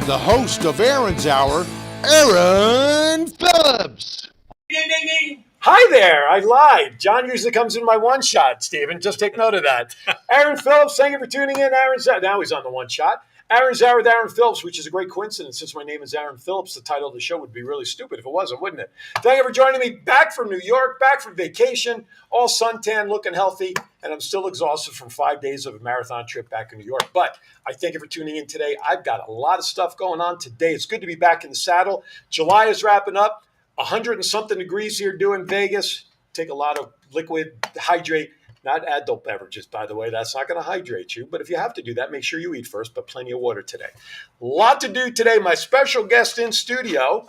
the host of Aaron's Hour, Aaron Phillips. Ding, ding, ding. Hi there, I lied. John usually comes in my one shot, Stephen. Just take note of that. Aaron Phillips, thank you for tuning in. Now he's on the one shot. Aaron's Hour with Aaron Phillips, which is a great coincidence. Since my name is Aaron Phillips, the title of the show would be really stupid if it wasn't, wouldn't it? Thank you for joining me. Back from New York, back from vacation, all suntan, looking healthy, and I'm still exhausted from 5 days of a marathon trip back in New York. But I thank you for tuning in today. I've got a lot of stuff going on today. It's good to be back in the saddle. July is wrapping up. 100 and something degrees here doing Vegas. Take a lot of liquid, hydrate. Not adult beverages, by the way. That's not going to hydrate you. But if you have to do that, make sure you eat first, but plenty of water today. A lot to do today. My special guest in studio,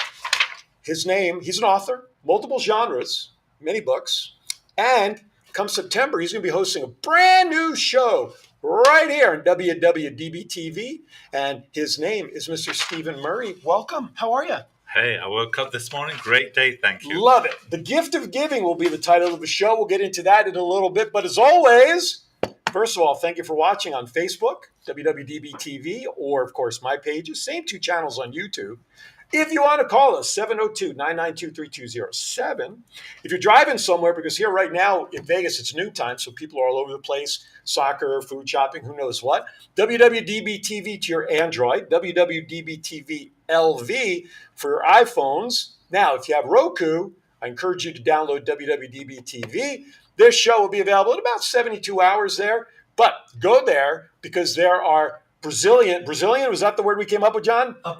he's an author, multiple genres, many books. And come September, he's going to be hosting a brand new show right here on WWDBTV. And his name is Mr. Stephen Murray. Welcome. How are you? Hey, I woke up this morning. Great day, thank you. Love it. The Gift of Giving will be the title of the show. We'll get into that in a little bit. But as always, first of all, thank you for watching on Facebook, WWDBTV, or, of course, my pages. Same two channels on YouTube. If you want to call us, 702-992-3207. If you're driving somewhere, because here right now in Vegas, it's noontime, so people are all over the place, soccer, food shopping, who knows what. WWDBTV to your Android, WWDBTV LV for your iPhones. Now, if you have Roku, I encourage you to download WWDBTV. This show will be available in about 72 hours there, but go there because there are Brazilian, was that the word we came up with, John? A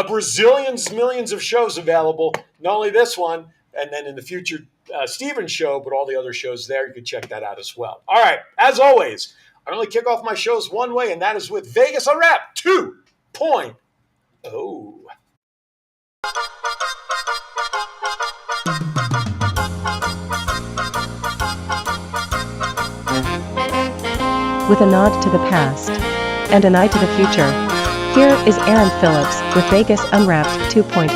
Brazilian's millions of shows available. Not only this one, and then in the future, Stephen's show, but all the other shows there. You can check that out as well. All right, as always, I only kick off my shows one way, and that is with Vegas Unwrapped 2.0. With a nod to the past and an eye to the future, here is Aaron Phillips with Vegas Unwrapped 2.0.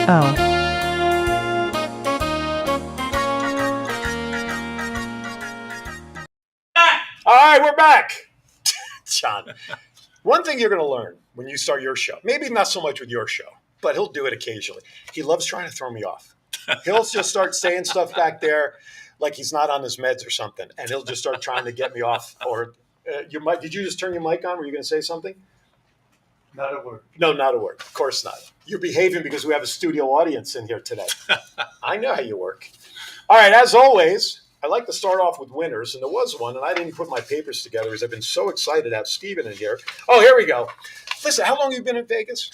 All right, we're back. John, one thing you're going to learn when you start your show, maybe not so much with your show, but he'll do it occasionally. He loves trying to throw me off. He'll just start saying stuff back there like he's not on his meds or something, and he'll just start trying to get me off. Or your mic? Did you just turn your mic on? Were you going to say something? Not a word. No, not a word. Of course not. You're behaving because we have a studio audience in here today. I know how you work. All right, as always, I like to start off with winners, and there was one, and I didn't put my papers together because I've been so excited to have Stephen in here. Oh, here we go. Listen, how long have you been in Vegas?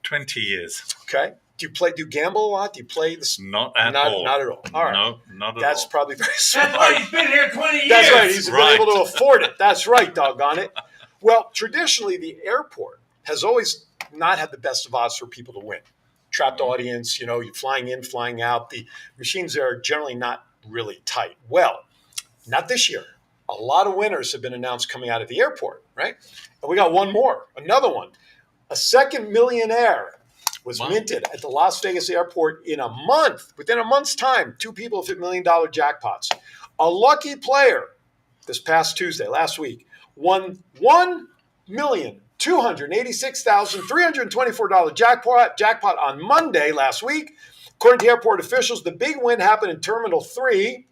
20 years. Okay. Do you gamble a lot? Do you play this? Not at all. Not at all. All right. No, not at all. That's probably very smart. That's why he's been here 20 years. That's right. He's Right. been able to afford it. That's right, doggone it. Well, traditionally, the airport has always not had the best of odds for people to win. Trapped audience, you're flying in, flying out. The machines there are generally not really tight. Well, not this year. A lot of winners have been announced coming out of the airport, right? And we got one more, another one. A second millionaire was minted at the Las Vegas airport in a month. Within a month's time, two people have hit $1 million jackpots. A lucky player this past Tuesday, last week, won $1,286,324 jackpot on Monday last week. According to airport officials, the big win happened in Terminal 3.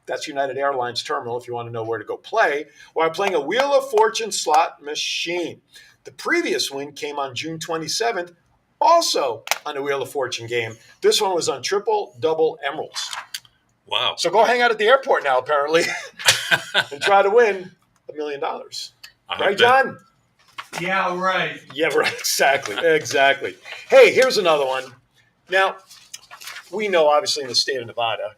That's United Airlines Terminal if you want to know where to go play, while playing a Wheel of Fortune slot machine. The previous win came on June 27th, also on a Wheel of Fortune game. This one was on triple double emeralds. Wow. So go hang out at the airport now, apparently, and try to win $1 million. Right, John? Yeah, right. Yeah, right. Exactly. Hey, here's another one. Now, we know, obviously, in the state of Nevada,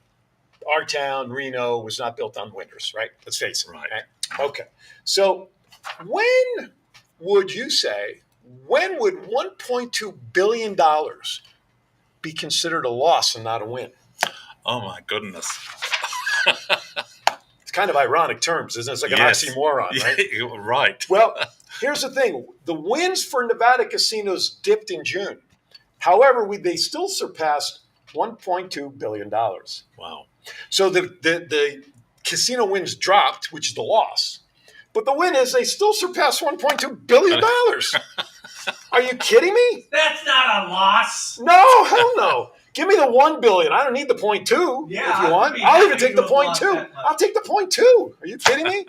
our town, Reno, was not built on winners, right? Let's face it. Right. Okay. So when would $1.2 billion be considered a loss and not a win? Oh, my goodness. It's kind of ironic terms, isn't it? It's like an oxymoron, right? You're right. Well, here's the thing. The wins for Nevada casinos dipped in June. However, they still surpassed $1.2 billion. Wow. So the casino wins dropped, which is the loss. But the win is they still surpassed $1.2 billion. Are you kidding me? That's not a loss. No, hell no. Give me the $1 billion. I don't need the 0.2 Yeah, if you I'd want. be I'll even happy take to the have lost 0.2. that much. I'll take the 0.2. Are you kidding me?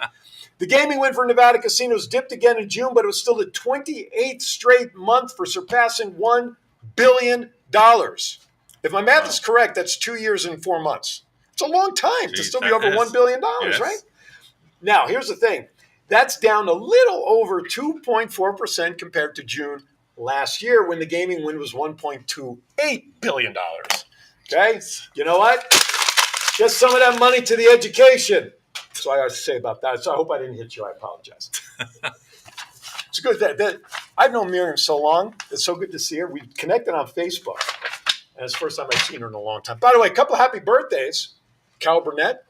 The gaming win for Nevada casinos dipped again in June, but it was still the 28th straight month for surpassing $1 billion. If my math is correct, that's 2 years and 4 months. It's a long time to Jeez, still be that over is. $1 billion, Yes. right? Now, here's the thing. That's down a little over 2.4% compared to June last year when the gaming win was $1.28 billion. Okay? You know what? Get some of that money to the education. That's all I have to say about that. So I hope I didn't hit you. I apologize. It's good that I've known Miriam so long. It's so good to see her. We connected on Facebook. And it's the first time I've seen her in a long time. By the way, a couple of happy birthdays. Carol Burnett.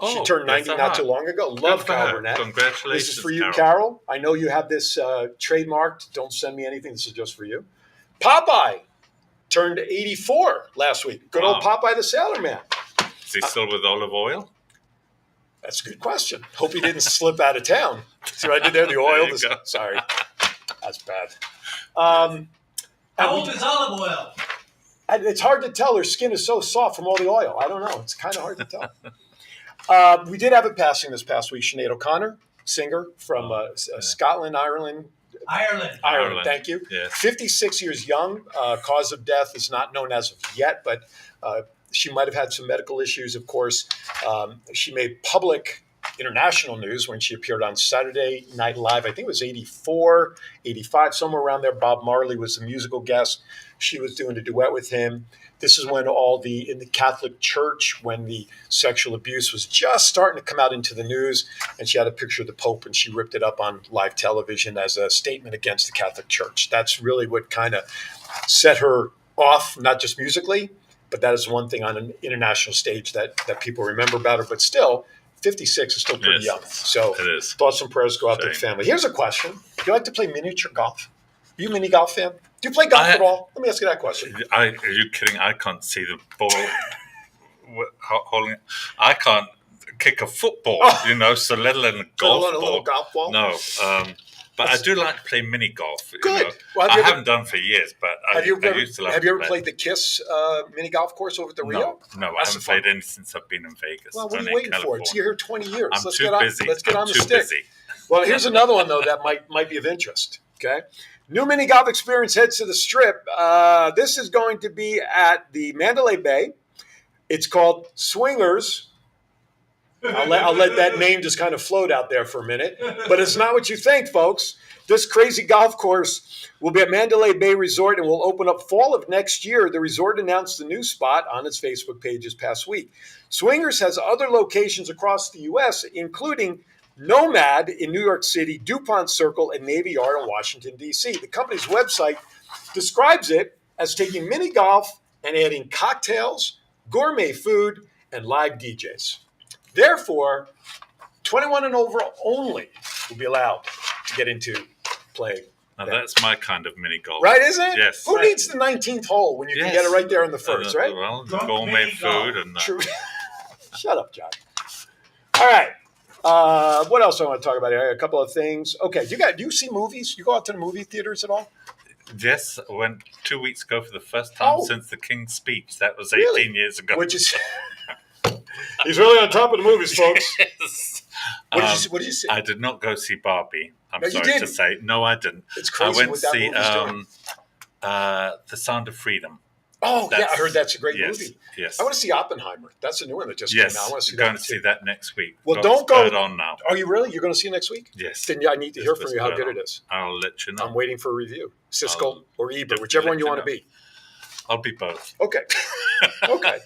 She turned 90 not too long ago. Love Carol Burnett. Congratulations, This is for you, Carol. I know you have this trademarked. Don't send me anything. This is just for you. Popeye turned 84 last week. Good old Popeye the Sailor Man. Is he still with olive oil? That's a good question. Hope he didn't slip out of town. See what I did there? The oil. Sorry. That's bad. How old is olive oil? It's hard to tell. Her skin is so soft from all the oil. I don't know. It's kind of hard to tell. We did have a passing this past week. Sinead O'Connor, singer from Scotland, Ireland. Ireland. Thank you. Yes. 56 years young. Cause of death is not known as of yet, but she might have had some medical issues, of course. She made public international news when she appeared on Saturday Night Live. I think it was 84, 85, somewhere around there. Bob Marley was the musical guest. She was doing a duet with him. This is when in the Catholic Church, when the sexual abuse was just starting to come out into the news, and she had a picture of the Pope, and she ripped it up on live television as a statement against the Catholic Church. That's really what kind of set her off, not just musically, but that is one thing on an international stage that people remember about her. But still, 56 is still pretty young. So thoughts and prayers go out to the family. Here's a question. Do you like to play miniature golf? Are you a mini golf fan? Do you play golf at all? Let me ask you that question. Are you kidding? I can't see the ball holding it. I can't kick a football, so let alone a golf ball. A little golf ball? No. But I do like to play mini golf. Good. Well, I haven't done for years, but I used to like Have you ever played the KISS mini golf course over at the Rio? No, I haven't played any since I've been in Vegas. Well, what are you waiting for? You're here 20 years. I'm too busy. Let's get on the stick. Well, here's another one, though, that might be of interest. Okay. New mini golf experience heads to the Strip. This is going to be at the Mandalay Bay. It's called Swingers. I'll let that name just kind of float out there for a minute. But it's not what you think, folks. This crazy golf course will be at Mandalay Bay Resort and will open up fall of next year. The resort announced the new spot on its Facebook page this past week. Swingers has other locations across the U.S., including Nomad in New York City, DuPont Circle, and Navy Yard in Washington, D.C. The company's website describes it as taking mini golf and adding cocktails, gourmet food, and live DJs. Therefore, 21 and over only will be allowed to get into playing. Now, that's my kind of mini golf. Right, isn't it? Yes. Who needs the 19th hole when you can get it right there in the first, right? Well, gourmet food and True. Shut up, John. All right. What else do I want to talk about here? A couple of things. Okay, do you see movies? You go out to the movie theaters at all? Yes, I went 2 weeks ago for the first time since the King's Speech. That was 18 years ago. Which is he's really on top of the movies, folks. Yes. What did you see? I did not go see Barbie. I'm No, you sorry to say. No, I didn't. It's crazy I went what to that see movie's doing. The Sound of Freedom. Oh, yeah, I heard that's a great yes, movie. Yes. I want to see Oppenheimer. That's a new one that just came out. I want to see going to see that next week. Well, don't go. On now. Are you really? You're going to see it next week? Yes. Then I need to hear from you how good it is. I'll let you know. I'm waiting for a review. Siskel or Ebert, whichever one you want to be. I'll be both. Okay. Okay.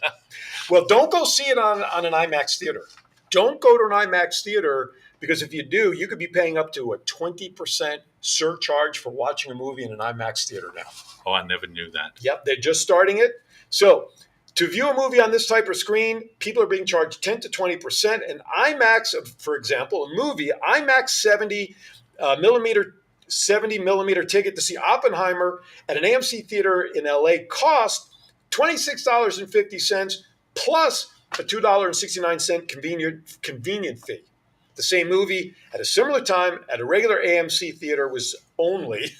Well, don't go see it on an IMAX theater. Don't go to an IMAX theater because if you do, you could be paying up to a 20% surcharge for watching a movie in an IMAX theater now. Oh, I never knew that. Yep, they're just starting it. So to view a movie on this type of screen, people are being charged 10 to 20%. And IMAX, for example, a movie, IMAX 70 millimeter ticket to see Oppenheimer at an AMC theater in LA cost $26.50 plus a $2.69 convenient fee. The same movie at a similar time at a regular AMC theater was only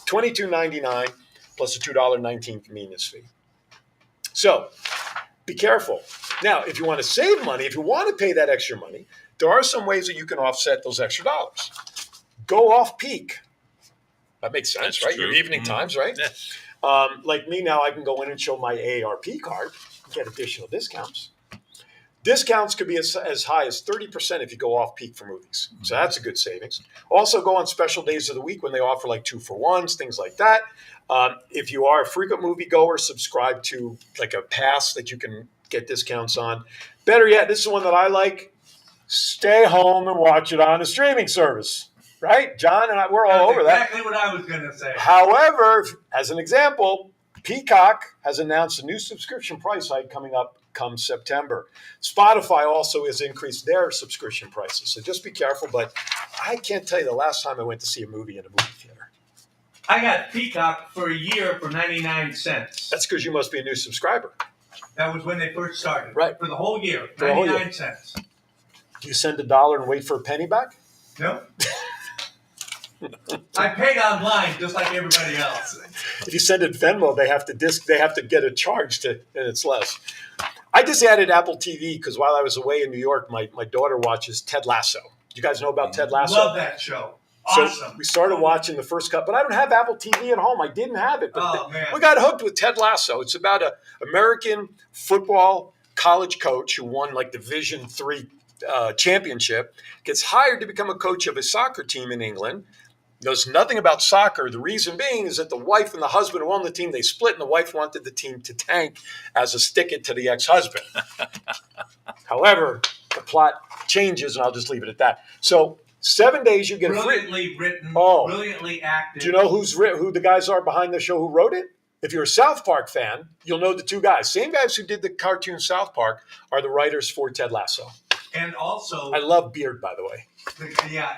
$22.99 plus a $2.19 convenience fee. So be careful. Now, if you want to save money, if you want to pay that extra money, there are some ways that you can offset those extra dollars. Go off peak. That makes sense, That's right? true. Your evening times, right? Yes. Like me now, I can go in and show my AARP card, get additional discounts. Discounts could be as high as 30% if you go off peak for movies. So that's a good savings. Also go on special days of the week when they offer like 2-for-1s, things like that. If you are a frequent moviegoer, subscribe to like a pass that you can get discounts on. Better yet, this is one that I like. Stay home and watch it on a streaming service. Right? John and I, we're all over that. Exactly what I was going to say. However, as an example, Peacock has announced a new subscription price hike coming up come September. Spotify also has increased their subscription prices. So just be careful. But I can't tell you the last time I went to see a movie in a movie theater. I got Peacock for a year for 99 cents. That's because you must be a new subscriber. That was when they first started. Right. For the whole year, For the whole 99 year. cents. Do you send $1 and wait for a penny back? No. I paid online just like everybody else. If you send it Venmo, they have to get a charge and it's less. I just added Apple TV because while I was away in New York, my daughter watches Ted Lasso. Do you guys know about Ted Lasso? Love that show. Awesome. So we started watching the first cut, but I don't have Apple TV at home. I didn't have it. But Oh, man. we got hooked with Ted Lasso. It's about an American football college coach who won like Division III championship, gets hired to become a coach of a soccer team in England. Knows nothing about soccer. The reason being is that the wife and the husband who owned the team, they split, and the wife wanted the team to tank as a stick-it to the ex-husband. However, the plot changes, and I'll just leave it at that. So 7 days you get a free. Brilliantly written, Oh. brilliantly acted. Do you know who the guys are behind the show who wrote it? If you're a South Park fan, you'll know the two guys. Same guys who did the cartoon South Park are the writers for Ted Lasso. And also, I love Beard, by the way.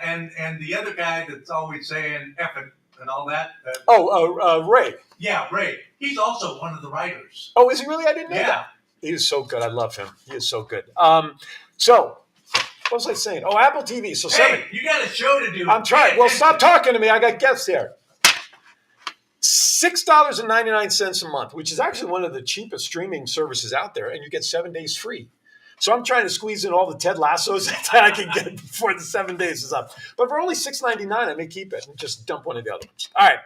and the other guy that's always saying effing and all that. Ray. Yeah, Ray. He's also one of the writers. Oh, is he really? I didn't know Yeah. that. He is so good. I love him. He is so good. So, what was I saying? Oh, Apple TV. So Hey, you got a show to do. I'm trying. Pay Well, attention. stop talking to me. I got guests here. $6.99 a month, which is actually one of the cheapest streaming services out there, and you get 7 days free. So I'm trying to squeeze in all the Ted Lassos that I can get before the 7 days is up. But for only $6.99, I may keep it and just dump one of the other ones. All right.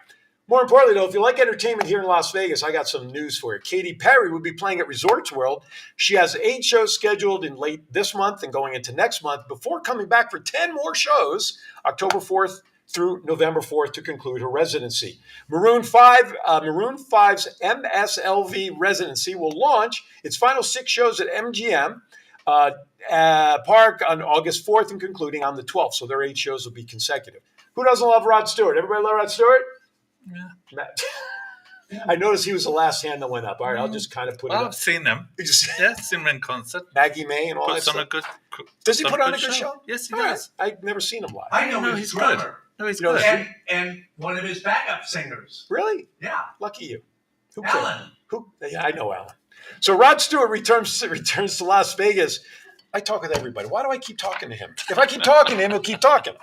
More importantly, though, if you like entertainment here in Las Vegas, I got some news for you. Katy Perry will be playing at Resorts World. She has 8 shows scheduled in late this month and going into next month before coming back for 10 more shows October 4th through November 4th to conclude her residency. Maroon 5's MSLV residency will launch its final 6 shows at MGM Park on August 4th and concluding on the 12th. So their 8 shows will be consecutive. Who doesn't love Rod Stewart? Everybody love Rod Stewart? Yeah. I noticed he was the last hand that went up. All right, I'll just kind of put it Well, up. I've seen him. Yeah, seen him in concert. Maggie May and all that Puts on stuff. a good. Does he puts put on a good show? Yes, he All right. does. I've never seen him live. I know No, his he's drummer. good. No, he's You know good. that- And one of his backup singers. Really? Yeah. Lucky you. Who Alan. Yeah, I know Alan. So Rod Stewart returns to Las Vegas. I talk with everybody. Why do I keep talking to him? If I keep talking to him, he'll keep talking.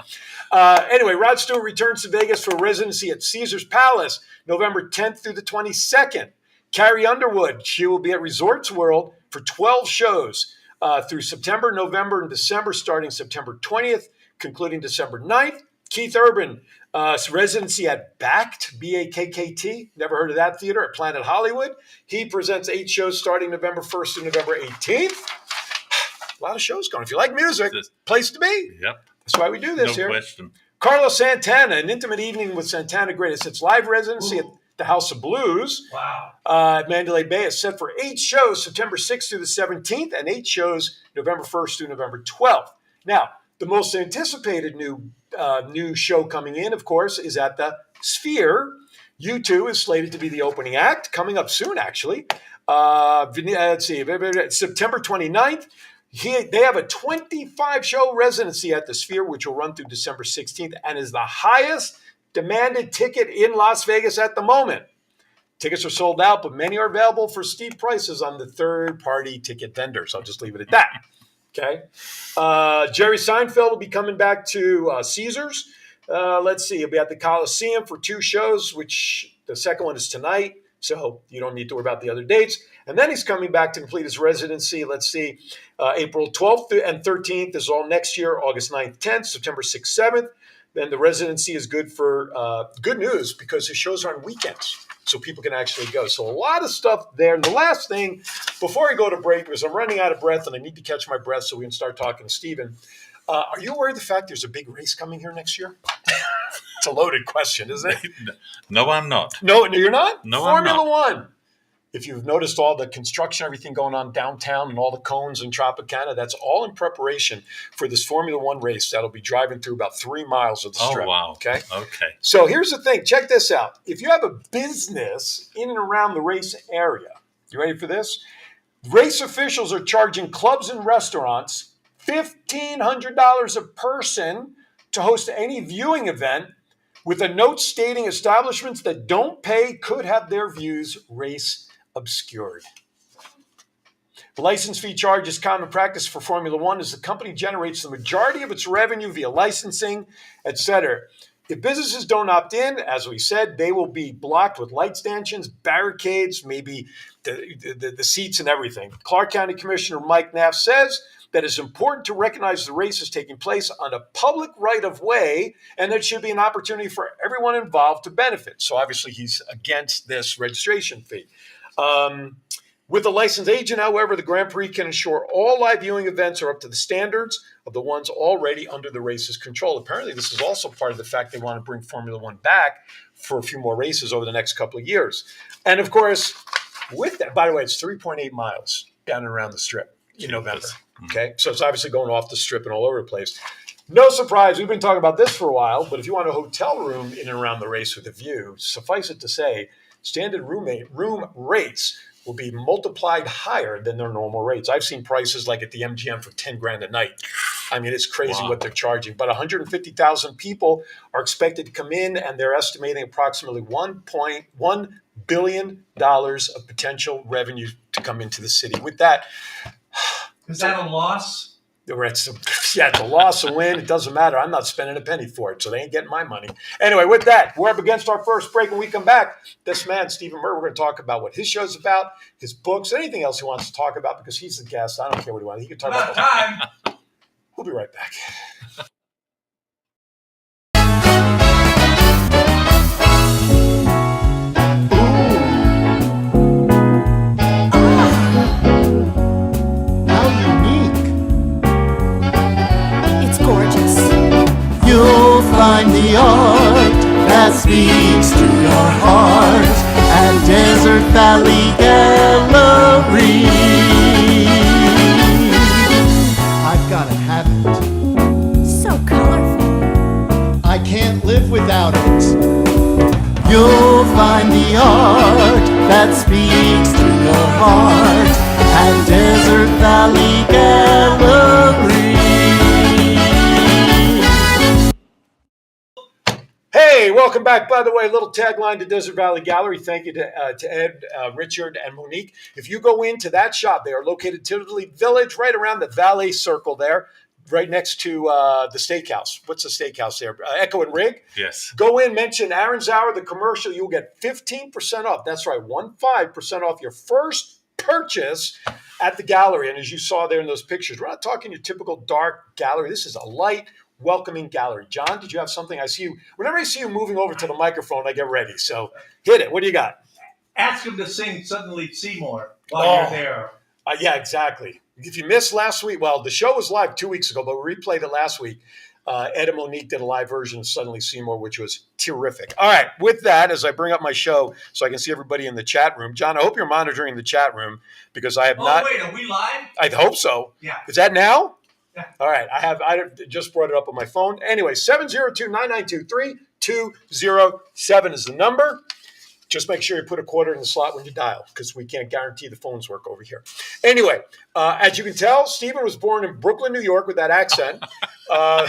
Anyway, Rod Stewart returns to Vegas for residency at Caesars Palace, November 10th through the 22nd. Carrie Underwood, she will be at Resorts World for 12 shows through September, November, and December, starting September 20th, concluding December 9th. Keith Urban, residency at BACT, B-A-K-K-T. Never heard of that theater at Planet Hollywood. He presents 8 shows starting November 1st to November 18th. A lot of shows going. If you like music, place to be. Yep. That's why we do this No here. question. Carlos Santana, an intimate evening with Santana Greatest Hits live residency at the House of Blues. Wow. At Mandalay Bay is set for 8 shows, September 6th through the 17th, and 8 shows November 1st through November 12th. Now, the most anticipated new show coming in, of course, is at the Sphere. U2 is slated to be the opening act, coming up soon, actually. Let's see, September 29th. They have a 25-show residency at the Sphere, which will run through December 16th, and is the highest demanded ticket in Las Vegas at the moment. Tickets are sold out, but many are available for steep prices on the third-party ticket vendors. I'll just leave it at that. Okay. Jerry Seinfeld will be coming back to Caesars. Let's see. He'll be at the Coliseum for 2 shows, which the second one is tonight. So you don't need to worry about the other dates. And then he's coming back to complete his residency. Let's see. April 12th and 13th is all next year. August 9th, 10th, September 6th, 7th. Then the residency is good for good news because his shows are on weekends. So people can actually go. So a lot of stuff there. And the last thing, before I go to break, because I'm running out of breath and I need to catch my breath so we can start talking to Steven. Are you aware of the fact there's a big race coming here next year? It's a loaded question, isn't it? No, I'm not. No, you're not? No, Formula I'm not. One. If you've noticed all the construction, everything going on downtown and all the cones in Tropicana, that's all in preparation for this Formula One race that'll be driving through about 3 miles of the strip. Oh, wow. Okay. Okay. So here's the thing. Check this out. If you have a business in and around the race area, you ready for this? Race officials are charging clubs and restaurants $1,500 a person to host any viewing event, with a note stating establishments that don't pay could have their views race obscured. The license fee charge is common practice for Formula One as the company generates the majority of its revenue via licensing, etc. If businesses don't opt in, as we said, they will be blocked with light stanchions, barricades, maybe the seats and everything. Clark County Commissioner Mike Naff says that it's important to recognize the race is taking place on a public right-of-way and there should be an opportunity for everyone involved to benefit. So obviously he's against this registration fee. With a licensed agent, however, the Grand Prix can ensure all live viewing events are up to the standards of the ones already under the race's control. Apparently, this is also part of the fact they want to bring Formula One back for a few more races over the next couple of years. And of course, with that, by the way, it's 3.8 miles down and around the strip in November. Okay, so it's obviously going off the strip and all over the place. No surprise, we've been talking about this for a while, but if you want a hotel room in and around the race with a view, suffice it to say, standard room rates will be multiplied higher than their normal rates. I've seen prices like at the MGM for $10,000 a night. I mean, it's crazy what they're charging. But 150,000 people are expected to come in, and they're estimating approximately $1.1 billion of potential revenue to come into the city. With that, is that a loss? It's a loss, a win. It doesn't matter. I'm not spending a penny for it, so they ain't getting my money. Anyway, with that, we're up against our first break. When we come back, this man, Stephen Murray, we're going to talk about what his show's about, his books, anything else he wants to talk about because he's the guest. I don't care what he wants. He can talk about time. We'll be right back. You'll find the art that speaks to your heart at Desert Valley Gallery. I've gotta have it. So colorful. I can't live without it. You'll find the art that speaks to your heart at Desert Valley Gallery. Hey, welcome back. By the way, a little tagline to Desert Valley Gallery. Thank you to Ed, Richard, and Monique. If you go into that shop, they are located in Tivoli Village, right around the Valet Circle there, right next to the steakhouse. What's the steakhouse there? Echo and Rig? Yes. Go in, mention Aaron's Hour, the commercial. You'll get 15% off. That's right, 15% off your first purchase at the gallery. And as you saw there in those pictures, we're not talking your typical dark gallery. This is a light, welcoming gallery. John, did you have something? I see you. Whenever I see you moving over to the microphone, I get ready. So hit it. What do you got? Ask him to sing Suddenly Seymour while you're there. Yeah, exactly. If you missed last week, well, the show was live 2 weeks ago, but we replayed it last week. Ed and Monique did a live version of Suddenly Seymour, which was terrific. All right, with that, as I bring up my show so I can see everybody in the chat room. John, I hope you're monitoring the chat room because I have not. Oh, wait, are we live? I hope so. Yeah. Is that now? Yeah. All right. I just brought it up on my phone. Anyway, 702-992-3207 is the number. Just make sure you put a quarter in the slot when you dial because we can't guarantee the phones work over here. Anyway, as you can tell, Stephen was born in Brooklyn, New York with that accent. I'm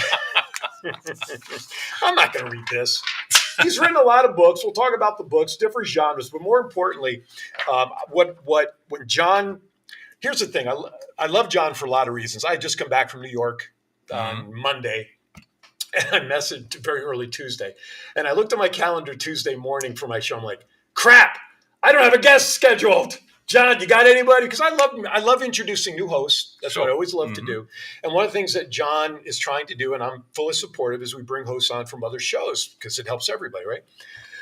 not going to read this. He's written a lot of books. We'll talk about the books, different genres, but more importantly, when John – here's the thing. I love John for a lot of reasons. I had just come back from New York on Monday, And I messaged very early Tuesday. And I looked at my calendar Tuesday morning for my show. I'm like, crap, I don't have a guest scheduled. John, you got anybody? Because I love introducing new hosts. That's what I always love to do. And one of the things that John is trying to do, and I'm fully supportive, is we bring hosts on from other shows because it helps everybody, right?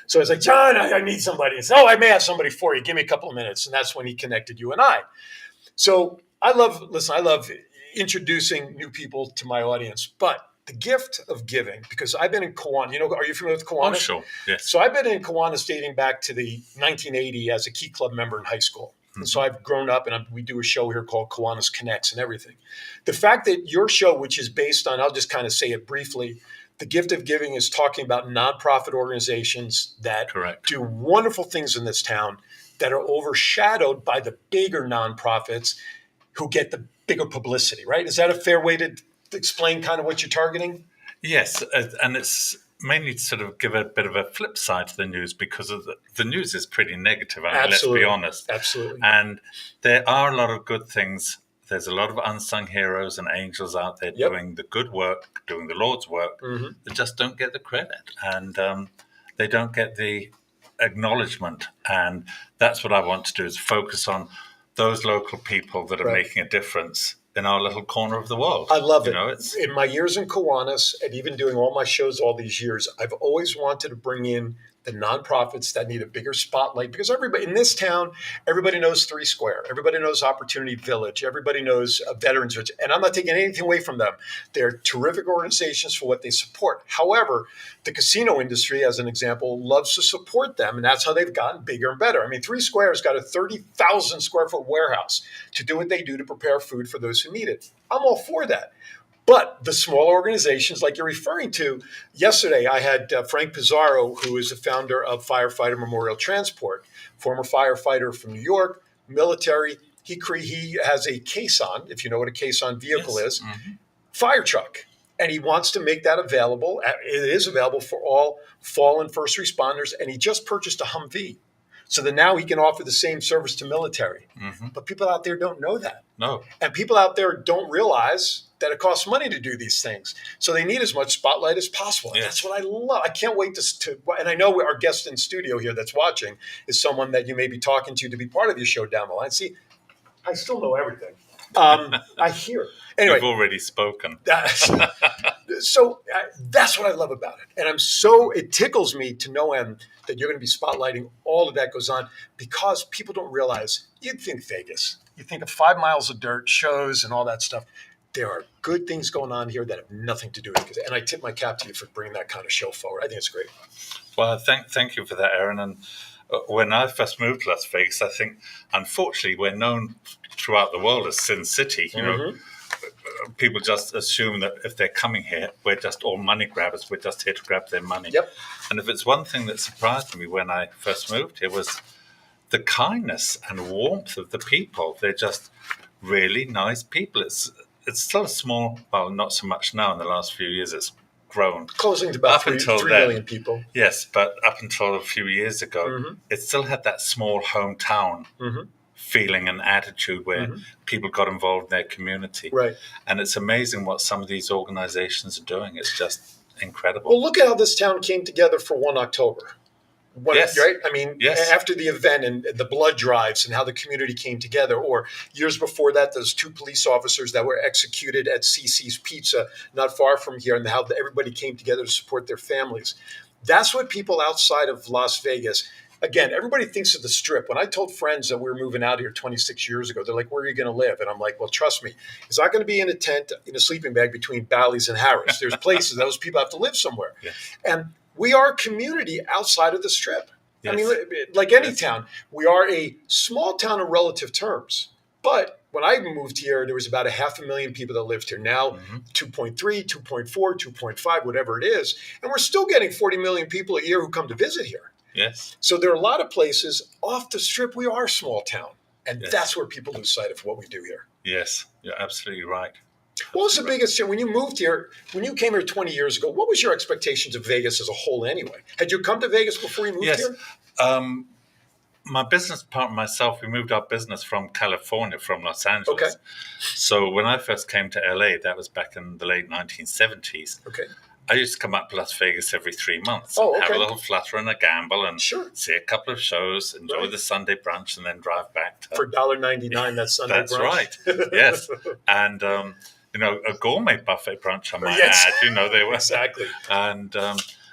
So I was like, John, I need somebody. He said, I may have somebody for you. Give me a couple of minutes. And that's when he connected you and I. So I love introducing new people to my audience, but the gift of giving, because I've been in Kiwanis. Are you familiar with Kiwanis? Oh, sure. Yes. So I've been in Kiwanis dating back to the 1980 as a Key Club member in high school. And so I've grown up, and we do a show here called Kiwanis Connects and everything. The fact that your show, which is based on, I'll just kind of say it briefly, the gift of giving is talking about nonprofit organizations that do wonderful things in this town that are overshadowed by the bigger nonprofits who get the bigger publicity, right? Is that a fair way to explain kind of what you're targeting? Yes, and it's mainly to sort of give a bit of a flip side to the news, because of the news is pretty negative. I mean, let's be honest. Absolutely. And there are a lot of good things. There's a lot of unsung heroes and angels out there doing the good work, doing the Lord's work, that just don't get the credit. And they don't get the acknowledgement. And that's what I want to do, is focus on those local people that are making a difference in our little corner of the world. I love it. In my years in Kiwanis, and even doing all my shows all these years, I've always wanted to bring in the nonprofits that need a bigger spotlight, because everybody in this town, everybody knows Three Square, everybody knows Opportunity Village, everybody knows Veterans Village, and I'm not taking anything away from them. They're terrific organizations for what they support. However, the casino industry, as an example, loves to support them, and that's how they've gotten bigger and better. I mean, Three Square's got a 30,000 square foot warehouse to do what they do to prepare food for those who need it. I'm all for that. But the small organizations like you're referring to, yesterday I had Frank Pizarro, who is the founder of Firefighter Memorial Transport, former firefighter from New York, military. He has a caisson, if you know what a caisson vehicle is, fire truck. And he wants to make that available. It is available for all fallen first responders. And he just purchased a Humvee, so that now he can offer the same service to military. But people out there don't know that. No. And people out there don't realize that it costs money to do these things. So they need as much spotlight as possible. And that's what I love. I can't wait to and I know our guest in studio here that's watching is someone that you may be talking to be part of your show down the line. See, I still know everything. I hear. Anyway, you've already spoken. So that's what I love about it. And it tickles me to no end that you're going to be spotlighting all of that goes on, because people don't realize, you'd think Vegas, you think of 5 miles of dirt, shows and all that stuff. There are good things going on here that have nothing to do with it. And I tip my cap to you for bringing that kind of show forward. I think it's great. Well, thank you for that, Aaron. And when I first moved to Las Vegas, I think, unfortunately, we're known throughout the world as Sin City. You know, people just assume that if they're coming here, we're just all money grabbers. We're just here to grab their money. And if it's one thing that surprised me when I first moved here, was the kindness and warmth of the people. They're just really nice people. It's still a small, well, not so much now in the last few years. It's grown. Closing to about 3 million people. Yes, but up until a few years ago, it still had that small hometown feeling and attitude where people got involved in their community. Right. And it's amazing what some of these organizations are doing. It's just incredible. Well, look at how this town came together for 1 October. Right? I mean, after the event and the blood drives and how the community came together, or years before that, those 2 police officers that were executed at CC's Pizza, not far from here, and how everybody came together to support their families. That's what people outside of Las Vegas, again, everybody thinks of the Strip. When I told friends that we were moving out here 26 years ago, they're like, where are you going to live? And I'm like, well, trust me, it's not going to be in a tent, in a sleeping bag between Bally's and Harris. There's places, those people have to live somewhere. And we are a community outside of the Strip. I mean, like any town, we are a small town in relative terms. But when I moved here, there was about 500,000 people that lived here. Now, 2.3, 2.4, 2.5, whatever it is. And we're still getting 40 million people a year who come to visit here. Yes. So there are a lot of places off the Strip. We are a small town. And that's where people lose sight of what we do here. Yes, you're absolutely right. What was the biggest thing when you moved here, when you came here 20 years ago, what was your expectations of Vegas as a whole anyway? Had you come to Vegas before you moved here? My business partner and myself, we moved our business from California, from Los Angeles. Okay. So when I first came to LA, that was back in the late 1970s. Okay. I used to come up to Las Vegas every 3 months. Oh, and have okay. a little flutter and a gamble and Sure. see a couple of shows, enjoy Right. the Sunday brunch, and then drive back to For $1.99 that Sunday That's brunch. right. Yes. And, a gourmet buffet brunch, I might Yes. add. They were. Exactly. And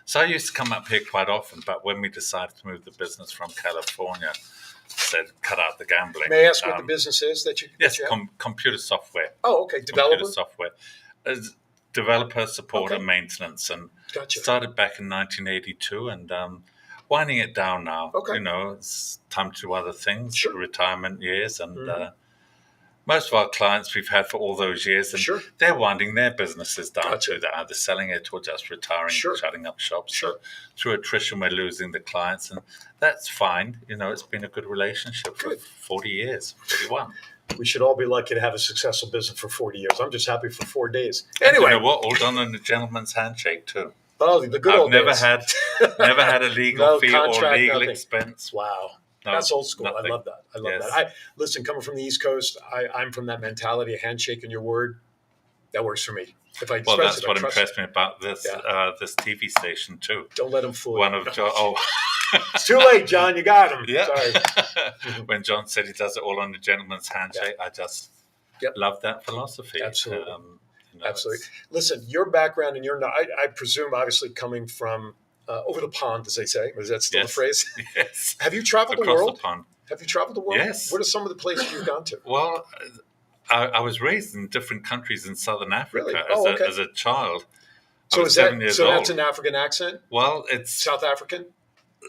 so I used to come up here quite often, but when we decided to move the business from California, said cut out the gambling. May I ask what the business is that you? Yes, that you have? computer software. Oh, okay. Developer. Computer software. As developer support Okay. and maintenance, and Gotcha. started back in 1982, and winding it down now. Okay. It's time to do other things. Sure. Retirement years, and most of our clients we've had for all those years, and Sure. they're winding their businesses down Gotcha. too. They're either selling it or just retiring, Sure. shutting up shops. Sure. So through attrition, we're losing the clients, and that's fine. It's been a good relationship for Good. 40 years, 41. We should all be lucky to have a successful business for 40 years. I'm just happy for 4 days. And Anyway, you know what? All done on a gentleman's handshake too. oh, the good I've old never days. never had a legal No fee or contract, legal nothing. expense. Wow. No, That's old school. nothing. I love that. I love Yes. that. Listen, coming from the East Coast, I'm from that mentality, a handshake and your word. That works for me. If I Well, express that's it, I what trust impressed me about this Yeah. this TV station too. it. Don't let them fool One you. of John. It's too late, John. You got him. Yeah. Sorry. When John said he does it all on a gentleman's handshake, I just Yep. love that philosophy. Absolutely. Absolutely. It's- Listen, your background and I presume, obviously, coming from over the pond, as they say. Is that still the Yes. phrase? Yes. Have you traveled the Across world? the pond. Have you traveled the world? Yes. What are some of the places you've gone to? Well, I was raised in different countries in Southern Africa Really? Oh, okay. as a child. I So was is 7 that years so? old. That's an African accent, Well, it's South African.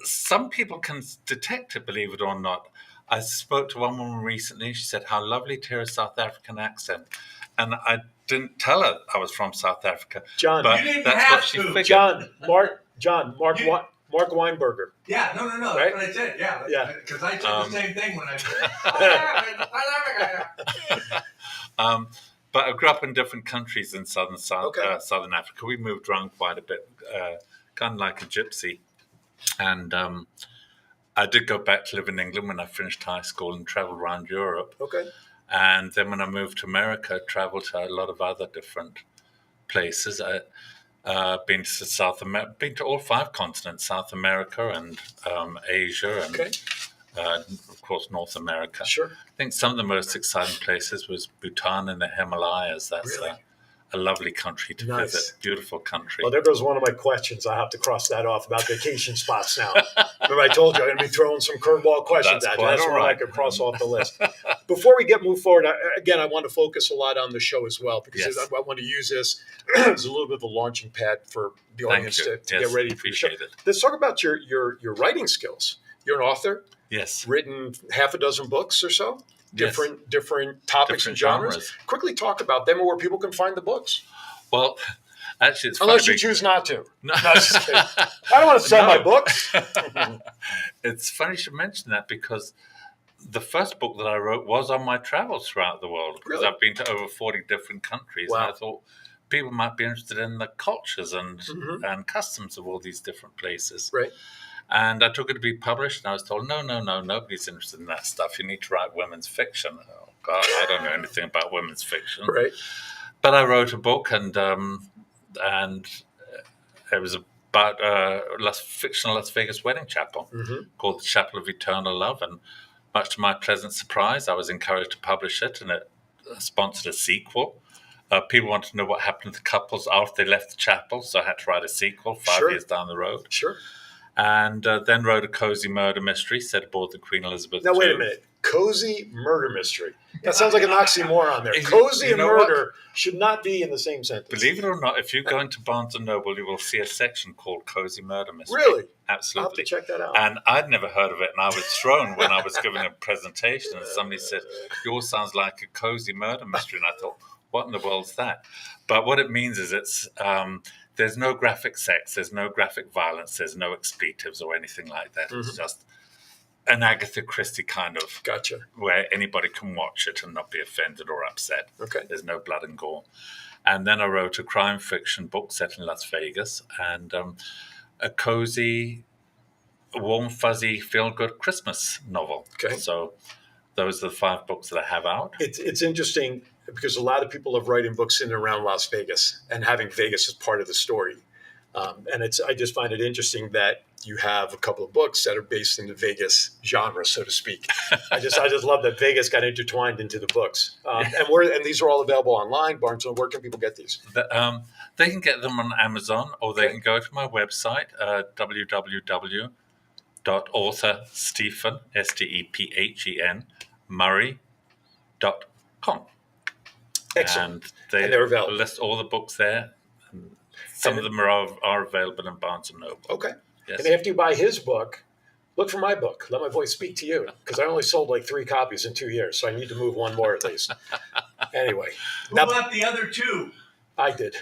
some people can detect it, believe it or not. I spoke to one woman recently. She said, "How lovely to hear a South African accent," and I didn't tell her I was from South Africa. John, but You didn't that's have what she to. figured. Mark Weinberger. Yeah, no, Right? that's what I said. Yeah, Yeah. Because I said the same thing when I But I grew up in different countries in Southern Okay. Southern Africa. We moved around quite a bit, kind of like a gypsy. And I did go back to live in England when I finished high school and traveled around Europe. Okay. And then when I moved to America, I traveled to a lot of other different places. Been to South America, been to all 5 continents: South America and Asia, and Okay. of course North America. Sure. I think some of the most exciting places was Bhutan in the Himalayas. That's Really? a lovely country to Nice. visit. Beautiful country. Well, there goes one of my questions. I have to cross that off about vacation spots now. Remember, I told you I'm going to be throwing some curveball questions That's at you. quite That's all one I right. could cross off the list. Before we move forward, I want to focus a lot on the show as well, because Yes. I want to use this as a little bit of a launching pad for the Thank audience you. to Yes, get ready for the show. appreciate it. Let's talk about your writing skills. You're an author, Yes. written half a dozen books or so, Yes. different topics Different and genres. genres. Quickly talk about them, or where people can find the books. Well, actually, it's Unless funny you choose not to. No. No, just kidding. I don't want to sell my No. books. It's funny you should mention that, because the first book that I wrote was on my travels throughout the world, because Really? I've been to over 40 different countries. Wow. And I thought people might be interested in the cultures and Mhm. and customs of all these different places. Right. And I took it to be published, and I was told, no, nobody's interested in that stuff. You need to write women's fiction. Oh, God, I don't know anything about women's fiction. Right. But I wrote a book, and it was about fictional Las Vegas wedding chapel Mhm. called the Chapel of Eternal Love. And much to my pleasant surprise, I was encouraged to publish it, and it sponsored a sequel. People wanted to know what happened to the couples after they left the chapel, so I had to write a sequel 5 Sure. years down the road. Sure. And then wrote a cozy murder mystery set aboard the Queen Elizabeth Now, wait a II. minute. Cozy murder mystery. That sounds like an oxymoron there. You- Cozy you and know murder should not be in the same sentence. Believe it or not, if you go into Barnes & Noble, you will see a section called Cozy Murder Mystery. Really? I'll have Absolutely. to check that out. And I'd never heard of it, and I was thrown when I was giving a presentation, and somebody said, "Yours sounds like a cozy murder mystery." And I thought, what in the world's that? But what it means is there's no graphic sex, there's no graphic violence, there's no expletives or anything like that. It's just an Agatha Christie kind of, Gotcha. where anybody can watch it and not be offended or upset. Okay. There's no blood and gore. And then I wrote a crime fiction book set in Las Vegas, and a cozy, warm, fuzzy, feel-good Christmas novel. Okay. So those are the 5 books that I have out. It's interesting because a lot of people love writing books in and around Las Vegas and having Vegas as part of the story. And I just find it interesting that you have a couple of books that are based in the Vegas genre, so to speak. I just love that Vegas got intertwined into the books. And these are all available online. Barnes and where can people get these? They can get them on Amazon, or they can go to my website, www.authorstephen, Stephen, Murray.com. Excellent. And they're available. List all the books there. Some of them are available in Barnes and Noble. Okay. Yes. And after you buy his book, look for my book. Let My Voice Speak to You, because I only sold like 3 copies in 2 years, so I need to move one more at least. Anyway. Who bought the other 2? I did.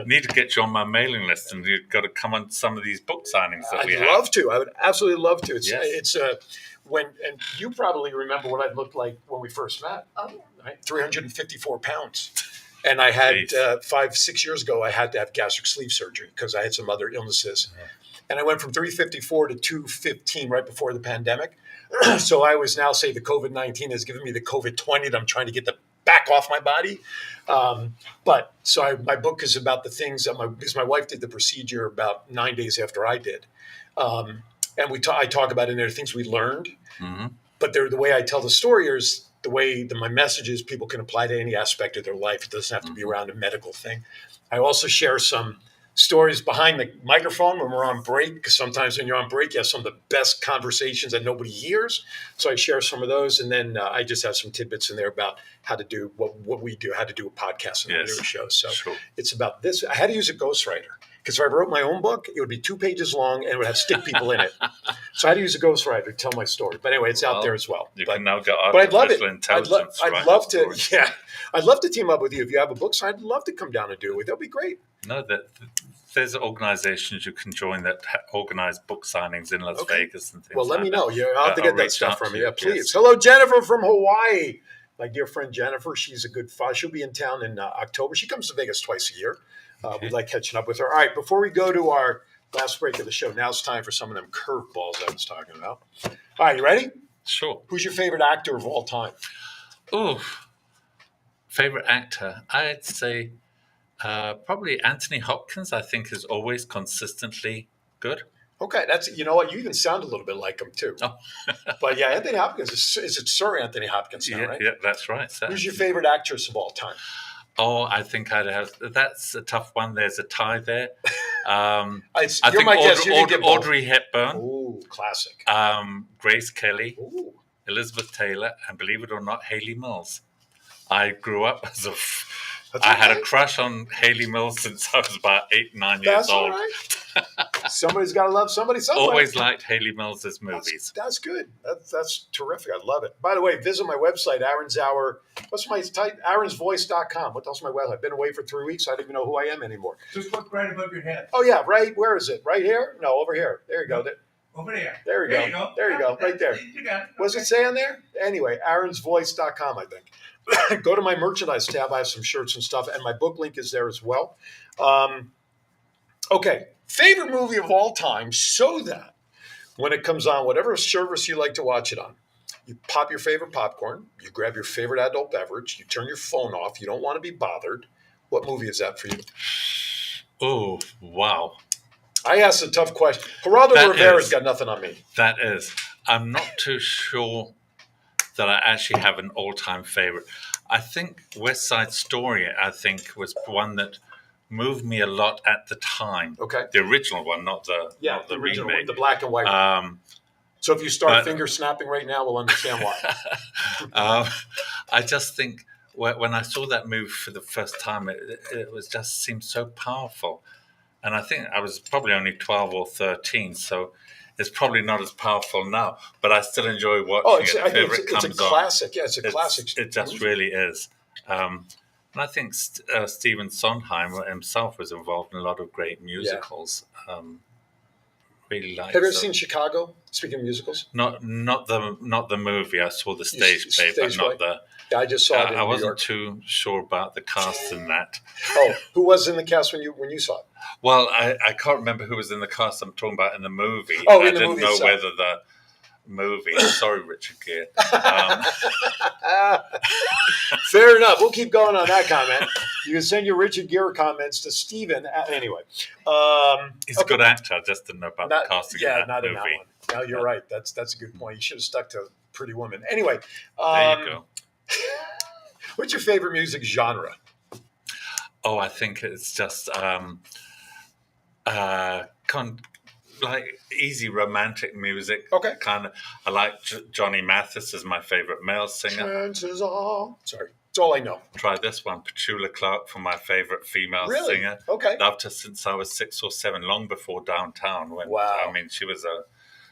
Need to get you on my mailing list, and you've got to come on some of these book signings that we have. I'd love to. I would absolutely love to. Yes. And you probably remember what I looked like when we first met. Oh, yeah. Right? 354 pounds. And I had 5-6 years ago, I had to have gastric sleeve surgery because I had some other illnesses. And I went from 354 to 215 right before the pandemic. So I always now say the COVID-19 has given me the COVID-20 that I'm trying to get the back off my body. My book is about the things that because my wife did the procedure about 9 days after I did. And I talk about in there things we learned. Mm-hmm. But the way I tell the story is the way my message is people can apply to any aspect of their life. It doesn't have to be around a medical thing. I also share some stories behind the microphone when we're on break, because sometimes when you're on break, you have some of the best conversations that nobody hears. So I share some of those. And then I just have some tidbits in there about how to do what we do, how to do a podcast and a radio show. So It's about this. I had to use a ghostwriter. Because if I wrote my own book, it would be 2 pages long and it would have stick people in it. So I had to use a ghostwriter to tell my story. But anyway, it's out there as well. You can now get artificial intelligence. I'd love to. Yeah, I'd love to team up with you. If you have a book, so I'd love to come down and do it. That'd be great. No, there's organizations you can join that organize book signings in Las Vegas and things. Well, let me know. I'll have to get that stuff from you. Yeah, please. Yes. Hello, Jennifer from Hawaii. My dear friend Jennifer. She's a good friend. She'll be in town in October. She comes to Vegas twice a year. We like catching up with her. All right, before we go to our last break of the show, now it's time for some of them curveballs I was talking about. All right, you ready? Sure. Who's your favorite actor of all time? Oh, favorite actor? I'd say probably Anthony Hopkins. I think is always consistently good. Okay, you know what? You even sound a little bit like him too. Oh. But yeah, Anthony Hopkins is it Sir Anthony Hopkins now, right? Yeah, that's right. Who's your favorite actress of all time? Oh, I think I'd have. That's a tough one. There's a tie there. I think my guess. Audrey Hepburn. Ooh, classic. Grace Kelly. Ooh. Elizabeth Taylor, and believe it or not, Haley Mills. I grew up as I had a crush on Haley Mills since I was about 8-9 years old. That's all right. Somebody's got to love somebody somewhere. Always liked Haley Mills' movies. That's good. That's terrific. I love it. By the way, visit my website, Aaron's Hour. What's my type? AaronsVoice.com. What else is my website? I've been away for 3 weeks. I don't even know who I am anymore. Just look right above your head. Oh, yeah. Right. Where is it? Right here? No, over here. There you go. Over there. There you go. There you go. Right there. You got it. What does it say on there? Anyway, AaronsVoice.com, I think. Go to my merchandise tab. I have some shirts and stuff, and my book link is there as well. Okay. Favorite movie of all time, so that when it comes on, whatever service you like to watch it on, you pop your favorite popcorn, you grab your favorite adult beverage, you turn your phone off, you don't want to be bothered. What movie is that for you? Oh, wow. I asked a tough question. Geraldo Rivera's got nothing on me. That is. I'm not too sure that I actually have an all-time favorite. I think West Side Story, was one that moved me a lot at the time. Okay. The original one, not the original remake. One, the black and white. So if you start finger snapping right now, we'll understand why. I just think when I saw that movie for the first time, it was just seemed so powerful. And I think I was probably only 12 or 13, so it's probably not as powerful now. But I still enjoy watching it. It's a classic. Yeah, it's a classic. It just really is. And I think Stephen Sondheim himself was involved in a lot of great musicals. Yeah. Really like. Have you ever seen Chicago? Speaking of musicals, not the movie. I saw the stage play, but not the. Yeah, I just saw it. I wasn't too sure about the cast in that. Oh, who was in the cast when you saw it? Well, I can't remember who was in the cast. I'm talking about in the movie. Oh, I didn't know whether the movie. Sorry, Richard Gere. Fair enough. We'll keep going on that comment. You can send your Richard Gere comments to Steven. Anyway. He's a good actor. I just didn't know about the casting in that not movie. in that one. No, you're right. That's a good point. You should have stuck to Pretty Woman. Anyway. There you go. What's your favorite music genre? Oh, I think it's just like easy romantic music. Okay. Kind of. I like Johnny Mathis is my favorite male singer. Chances are. Sorry. That's all I know. Try this one, Petula Clark, for my favorite female Really? singer. Okay. Loved her since I was 6 or 7, long before Downtown. Wow. I mean, she was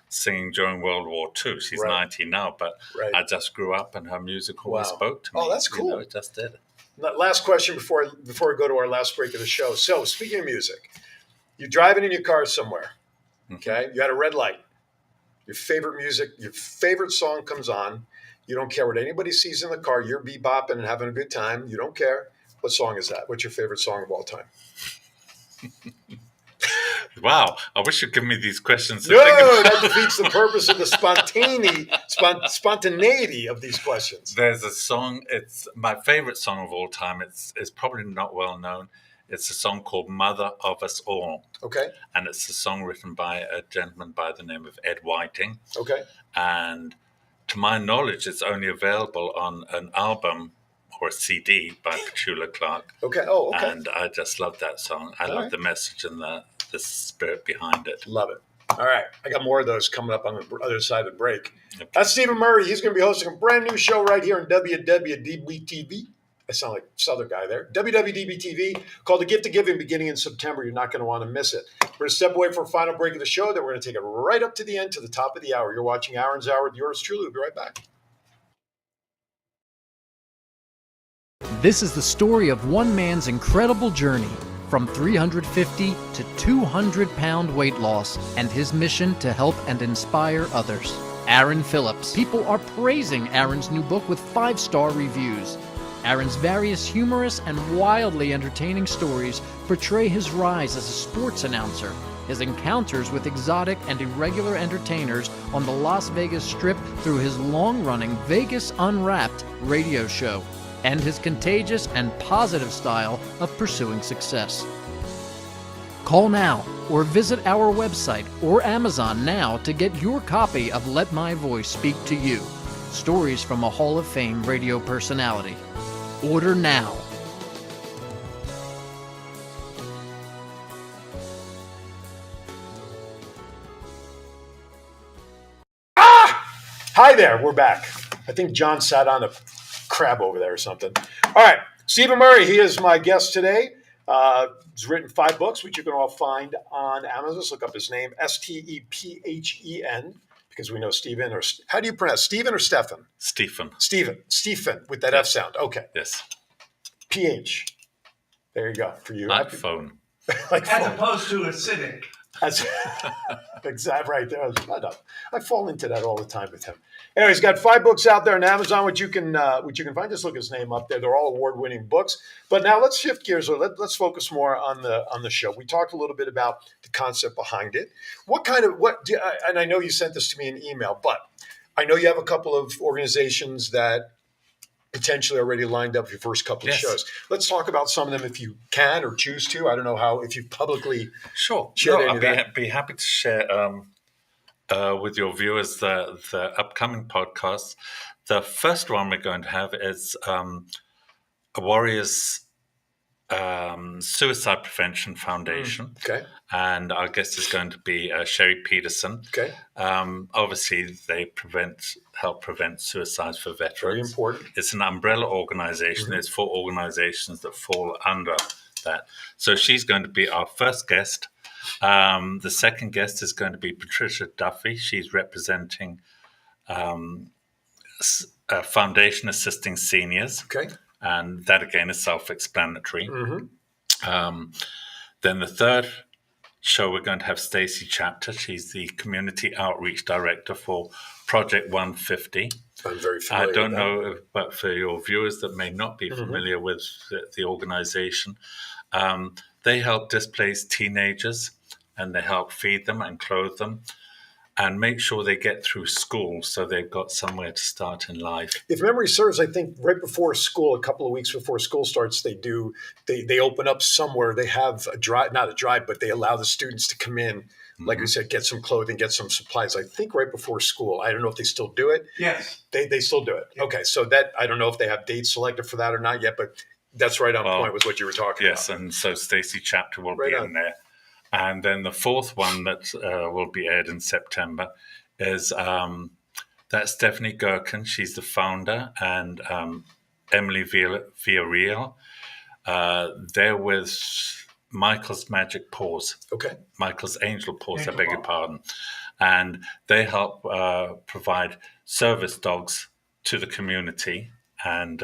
singing during World War II. She's 90 now, but I just grew up and her music always spoke to me. Oh, that's cool. You know, it just did. Last question before we go to our last break of the show. So, speaking of music, you're driving in your car somewhere, okay? You had a red light. Your favorite song comes on. You don't care what anybody sees in the car. You're bebopping and having a good time. You don't care. What song is that? What's your favorite song of all time? Wow. I wish you'd give me these questions. No, that defeats the purpose of the spontaneity of these questions. There's a song. It's my favorite song of all time. It's probably not well known. It's a song called Mother of Us All. Okay. And it's a song written by a gentleman by the name of Ed Whiting. Okay. And to my knowledge, it's only available on an album or a CD by Petula Clark. Okay. Oh, okay. And I just love that song. I love the message and the spirit behind it. Love it. All right. I got more of those coming up on the other side of the break. Okay. That's Stephen Murray. He's going to be hosting a brand new show right here on WWDBTV. I sound like a Southern guy there. WWDBTV, called The Gift of Giving, beginning in September. You're not going to want to miss it. We're going to step away for a final break of the show. Then we're going to take it right up to the end, to the top of the hour. You're watching Aaron's Hour with yours truly. We'll be right back. This is the story of one man's incredible journey from 350 to 200-pound weight loss and his mission to help and inspire others. Aaron Phillips. People are praising Aaron's new book with 5-star reviews. Aaron's various humorous and wildly entertaining stories portray his rise as a sports announcer, his encounters with exotic and irregular entertainers on the Las Vegas Strip through his long-running Vegas Unwrapped radio show, and his contagious and positive style of pursuing success. Call now or visit our website or Amazon now to get your copy of Let My Voice Speak to You, stories from a Hall of Fame radio personality. Order now. Hi there, we're back. I think John sat on a crab over there or something. All right, Stephen Murray, he is my guest today. He's written 5 books, which you can all find on Amazon. Just look up his name, Stephen, because we know Stephen, or how do you pronounce Stephen or Stephen? Stephen, with that F sound. Okay. Yes. PH. There you go, for you. Like phone. Like As phone. opposed to acidic. That's exactly right there. I fall into that all the time with him. Anyway, he's got 5 books out there on Amazon, which you can find. Just look his name up there. They're all award-winning books. But now let's shift gears. Let's focus more on the show. We talked a little bit about the concept behind it. And I know you sent this to me in email, but I know you have a couple of organizations that potentially already lined up your first couple of shows. Let's talk about some of them if you can or choose to. I don't know if you've publicly shared any of that. I'd be happy to share with your viewers the upcoming podcasts. The first one we're going to have is a Warriors Suicide Prevention Foundation. Okay. And our guest is going to be Sherry Peterson. Okay. Obviously, they help prevent suicides for veterans. Very important. It's an umbrella organization. Mm-hmm. It's 4 organizations that fall under that. So she's going to be our first guest. The second guest is going to be Patricia Duffy. She's representing a foundation assisting seniors. Okay. And that, again, is self-explanatory. Mm-hmm. Then the third show, we're going to have Stacey Chapter. She's the Community Outreach Director for Project 150. I'm very familiar I don't with know, but for your viewers that may not be familiar with the organization, they help displaced teenagers, and they help feed them and clothe them. and make sure they get through school so they've got somewhere to start in life. If memory serves, I think right before school, a couple of weeks before school starts, they open up somewhere. They have a drive, not a drive, but they allow the students to come in, like we said, get some clothing, get some supplies. I think right before school. I don't know if they still do it. Yes. They still do it. Okay, so that I don't know if they have dates selected for that or not yet, but that's right on point with what you were talking about. Yes, and so Stacey Chapter will Right be on. in there. And then the fourth one that will be aired in September is that's Stephanie Gherkin. She's the founder, and Emily Villarreal. They're with Michael's Magic Paws. Okay. Michael's Angel Paws, I beg your pardon. And they help provide service dogs to the community and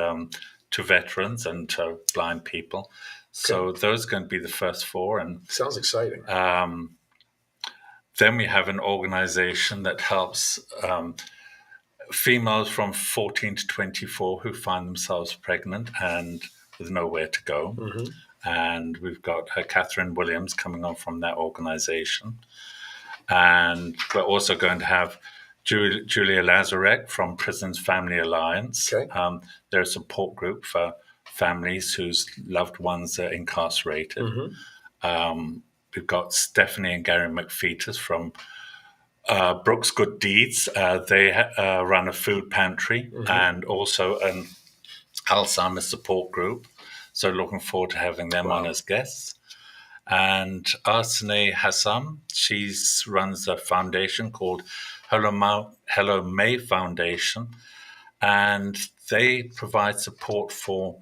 to veterans and to blind people. So those are going to be the first four. And sounds exciting. then we have an organization that helps females from 14 to 24 who find themselves pregnant and with nowhere to go. Mm-hmm. And we've got Catherine Williams coming on from that organization. And we're also going to have Julia Lazarek from Prisons Family Alliance. Okay. They're a support group for families whose loved ones are incarcerated. Mm-hmm. We've got Stephanie and Gary McFeeters from Brooks Good Deeds. They run a food pantry and also an Alzheimer's support group. So looking forward to having them on as guests. And Arsene Hassam, she runs a foundation called Hello May Foundation, and they provide support for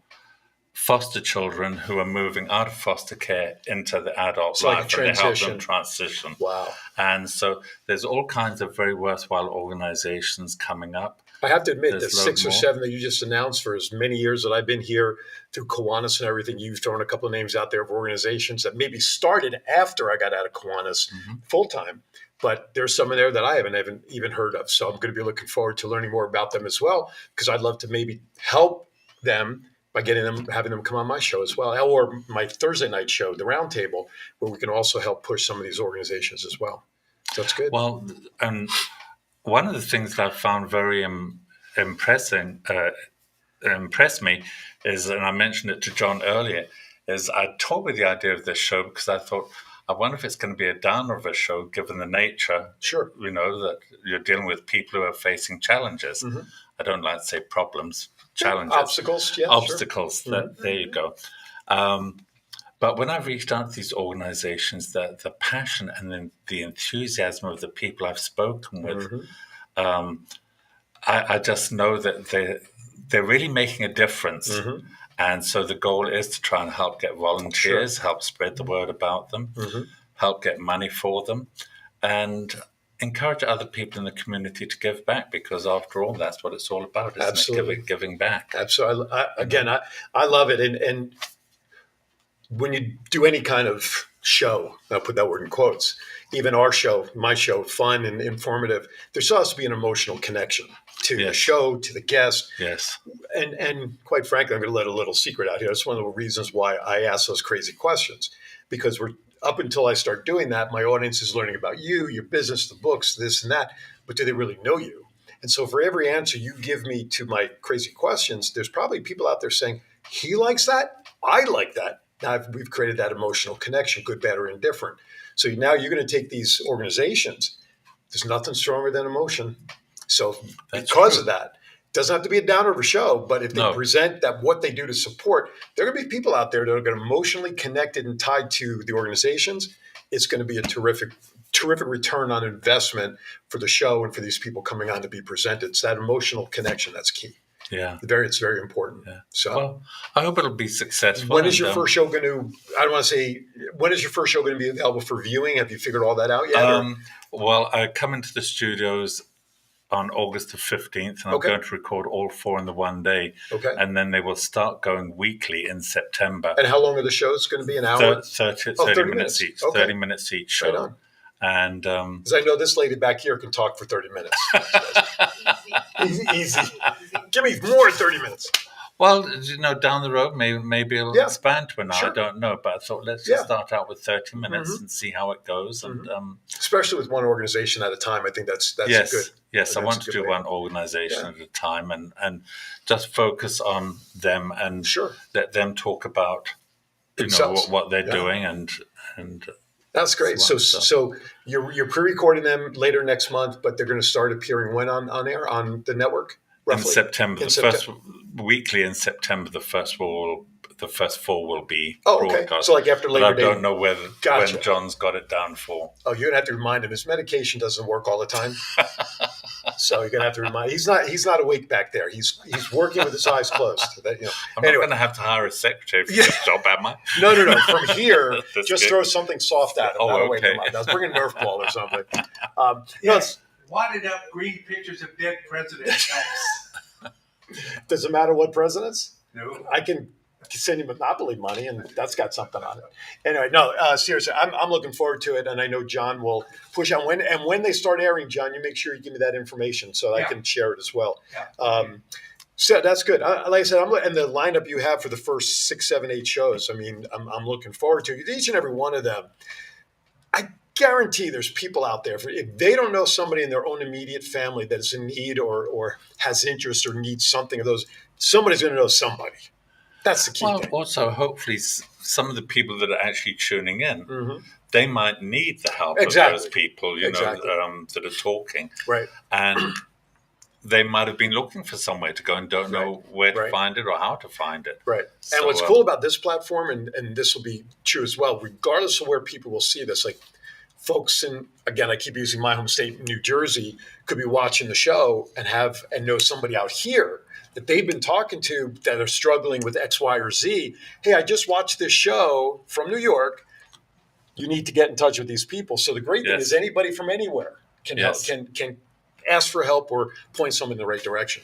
foster children who are moving out of foster care into the adult So like life, a and they help transition. them transition. Wow. And so there's all kinds of very worthwhile organizations coming up. I have to admit, the There's 6 or more. 7 that you just announced, for as many years that I've been here through Kiwanis and everything, you've thrown a couple of names out there of organizations that maybe started after I got out of Kiwanis full time. But there's some in there that I haven't even heard of. So I'm going to be looking forward to learning more about them as well, because I'd love to maybe help them by having them come on my show as well, or my Thursday night show, The Roundtable, where we can also help push some of these organizations as well. So that's good. Well, and one of the things that I found very impressed me is, and I mentioned it to John earlier, is I toyed with the idea of this show because I thought, I wonder if it's going to be a downer of a show, given the nature, Sure. you know, that you're dealing with people who are facing challenges. Mm-hmm. I don't like to say problems, challenges. Obstacles, yeah. Obstacles, Sure. there you go. But when I've reached out to these organizations, the passion and the enthusiasm of the people I've spoken with, I just know that they're really making a difference. Mm-hmm. And so the goal is to try and help get volunteers, help spread the word about them, help get money for them, and encourage other people in the community to give back, because after all, that's what it's all about, isn't Absolutely. it? Giving back. Absolutely. I love it. And when you do any kind of show, I'll put that word in quotes, even our show, my show, fun and informative, there still has to be an emotional connection to the show, to the guest. Yes. And quite frankly, I'm going to let a little secret out here. It's one of the reasons why I ask those crazy questions, because up until I start doing that, my audience is learning about you, your business, the books, this and that. But do they really know you? And so for every answer you give me to my crazy questions, there's probably people out there saying, he likes that, I like that. Now we've created that emotional connection, good, bad, or indifferent. So now you're going to take these organizations. There's nothing stronger than emotion. So because of that, it doesn't have to be a downer of a show, but if they present that what they do to support, there are going to be people out there that are going to emotionally connected and tied to the organizations. It's going to be a terrific return on investment for the show and for these people coming on to be presented. It's that emotional connection that's key. Yeah. It's very important. Yeah. So, well, I hope it'll be successful. When is your first show going to, I don't want to say, when is your first show going to be available for viewing? Have you figured all that out yet? Well, I come into the studios on August the 15th, and I'm going to record all 4 in the one day. Okay. And then they will start going weekly in September. And how long are the shows going to be? An hour? 30 minutes each. Okay. 30 minutes each show. Right on. And because I know this lady back here can talk for 30 minutes. Easy. Give me more than 30 minutes. Well, down the road, maybe it'll Yeah. expand to an hour. Sure. I don't know, but I thought let's Yeah. just start out with 30 minutes Mhm. and see how it goes. And Especially with one organization at a time, I think that's yes, good. yes, I That's want a to good do way. one organization Yeah. at a time and just focus on them and Sure. let them talk about Themselves. what they're Yeah. doing and That's great. So, So- so you're pre-recording them later next month, but they're going to start appearing when on air on the network? in Roughly September, In the first weekly in September, the first four will be Oh, okay. broadcast. So like after But Labor I Day. don't know when Gotcha. John's got it down for. Oh, you're gonna have to remind him his medication doesn't work all the time. So you're gonna have to remind. He's not awake back there. He's working with his eyes closed. I'm Anyway. not going to have to hire a secretary for Yeah. this job, am I? No. From here, That's just good. throw something soft at him. Oh, Not awake okay. him up. Now, bring a Nerf ball or something. Yes. Wadded up green pictures of dead presidents. Does it matter what presidents? No. I can send you Monopoly money, and that's got something on it. Anyway, no, seriously, I'm looking forward to it, and I know John will push on when they start airing. John, you make sure you give me that information so I Yeah. can share it as well. Yeah. So that's good. Like I said, and the lineup you have for the first 6, 7, 8 shows. I mean, I'm looking forward to it. Each and every one of them. I guarantee there's people out there. If they don't know somebody in their own immediate family that is in need or has interest or needs something of those, somebody's going to know somebody. That's the key Well, thing. also, hopefully, some of the people that are actually tuning in, Mhm. they might need the help Exactly. of those people, Exactly. that are talking. Right. And they might have been looking for somewhere to go and don't know where to Right. find it or how to find it. Right. And So, what's cool about this platform, and this will be true as well, regardless of where people will see this, like folks in, again, I keep using my home state, New Jersey, could be watching the show and know somebody out here that they've been talking to that are struggling with X, Y, or Z. Hey, I just watched this show from New York. You need to get in touch with these people. So the great thing Yes. is anybody from anywhere can Yes. help, can ask for help or point someone in the right direction.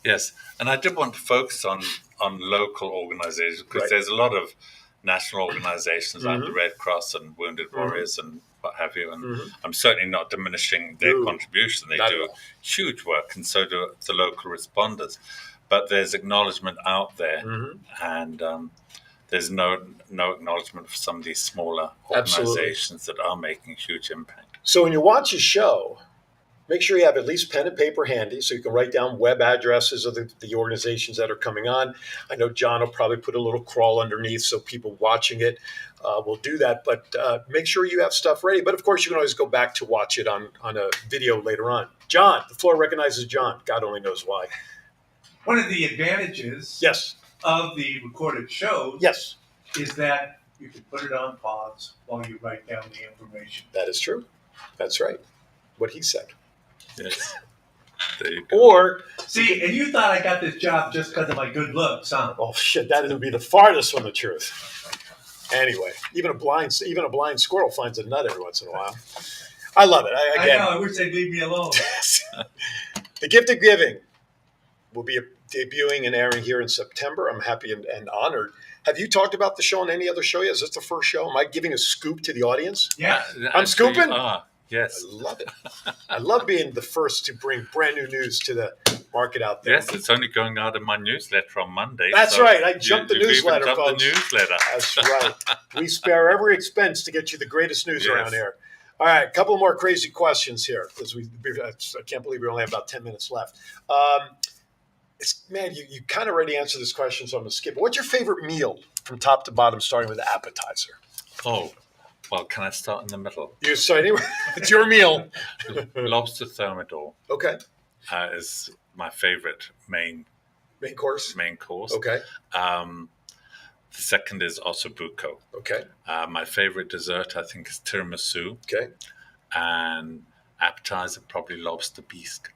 Yes, and I did want to focus on local organizations because Right. there's a lot of national organizations like the Mhm. Red Cross and Wounded Warriors and what have you. And Mhm. I'm certainly not diminishing their No, contribution. They not at do all. huge work, and so do the local responders. But there's acknowledgement out there, Mhm. and there's no acknowledgement for some of these smaller Absolutely. organizations that are making a huge impact. So when you watch a show, make sure you have at least pen and paper handy so you can write down web addresses of the organizations that are coming on. I know John will probably put a little crawl underneath so people watching it will do that. But make sure you have stuff ready. But of course, you can always go back to watch it on a video later on. John, the floor recognizes John. God only knows why. One of the advantages Yes. of the recorded shows Yes, is that you can put it on pause while you write down the information. that is true. That's right. What he said. Yes, there you go. Or, See, and you thought I got this job just because of my good looks, huh? oh shit, that would be the farthest from the truth. Anyway, even a blind squirrel finds a nut every once in a while. I love it. I know. I wish they'd leave me alone. The Gift of Giving will be debuting and airing here in September. I'm happy and honored. Have you talked about the show on any other show yet? Is this the first show? Am I giving a scoop to the audience? Yeah. I'm scooping? Yes. I love it. I love being the first to bring brand new news to the market out there. Yes, it's only going out in my newsletter on Monday. That's so right. I jumped the you've even newsletter, jumped folks. the newsletter. That's right. We spare every expense to get you the greatest news Yes. around here. All right, a couple more crazy questions here because I can't believe we only have about 10 minutes left. Man, you kind of already answered this question, so I'm going to skip it. What's your favorite meal from top to bottom, starting with appetizer? Oh, well, can I start in the middle? So anyway, it's your meal. Lobster thermidor Okay. is my favorite main Course. course. Okay. The second is ossobuco. Okay. My favorite dessert, I think, is tiramisu. Okay. And appetizer, probably lobster bisque.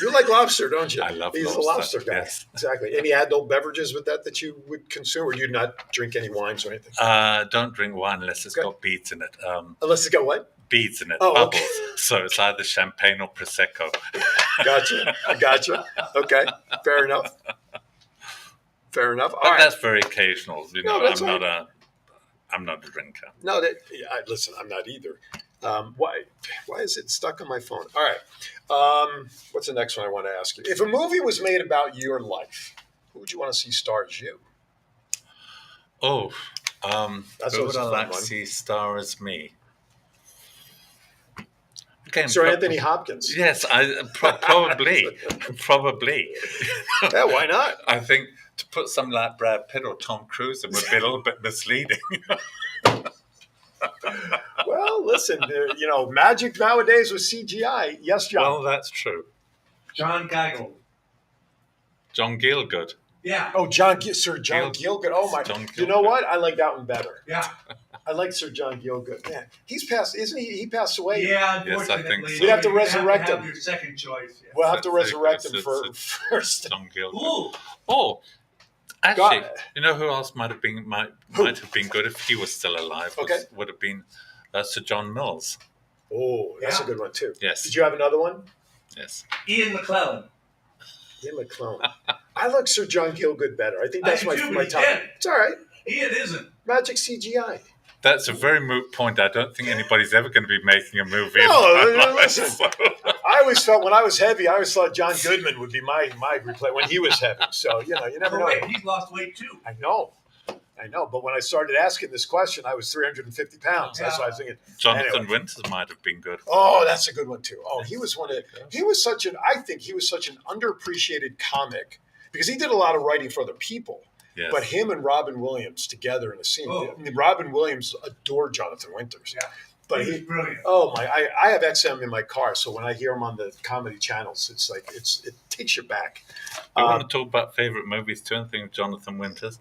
You like lobster, don't you? I love He's lobster. a lobster guy. Yes. Exactly. Any adult beverages with that you would consume, or do you not drink any wines or anything? Don't drink wine unless it's Okay. got beads in it. Unless it's got what? Beads in it, Oh, bubbles. okay. So it's either champagne or prosecco. Gotcha. I gotcha. Okay. Fair enough. Fair enough. All But right. that's very occasional. No, that's I'm all not a drinker. No, listen, I'm not either. Why is it stuck on my phone? All right. What's the next one I want to ask you? If a movie was made about your life, Who would you want to see star as you? Oh, That's who always would a I fun like to one. see star as me? Again, Sir Anthony Hopkins. Yes, probably. Yeah, why not? I think to put something like Brad Pitt or Tom Cruise in would be a little bit misleading. Well, listen, magic nowadays with CGI. Yes, John. Well, that's true. John Geigle. John Gielgud. Yeah. Oh, Sir John Gielgud. Oh my! John You know Gielgud. what? I like that one better. Yeah. I like Sir John Gielgud. Man, he's passed, isn't he? He passed away. Yeah, Yes, I think unfortunately. so. We'd have to You resurrect have him. your second choice. Yeah. We'll have to That's resurrect him it's first. John Gielgud. Ooh. Oh, actually, God. you know who else might have been good if he was still alive? Okay. Would have been Sir John Mills. Oh, that's a Yeah. good one too. Yes. Did you have another one? Yes. Ian McClellan. Ian McClellan. I like Sir John Gielgud better. I think I that's do my too, my but he's top. dead. It's all right. Ian isn't. Magic CGI. That's a very moot point. I don't think anybody's ever going to be making a movie. No, listen. I always felt when I was heavy, I always thought John Goodman would be my replay when he was heavy. So you never Oh, know. wait, he's lost weight too. I know. But when I started asking this question, I was 350 pounds. That's why I was thinking. Jonathan Anyway. Winters might have been good. Oh, that's a good one too. Oh, he was such an underappreciated comic because he did a lot of writing for other people. Yes. But him and Robin Williams together in a scene. Oh. I mean, Robin Williams adored Jonathan Winters. Yeah. But He was brilliant. oh my! I have XM in my car, so when I hear him on the comedy channels, it's like it takes you back. We want to talk about favourite movies too, and think of Jonathan Winters.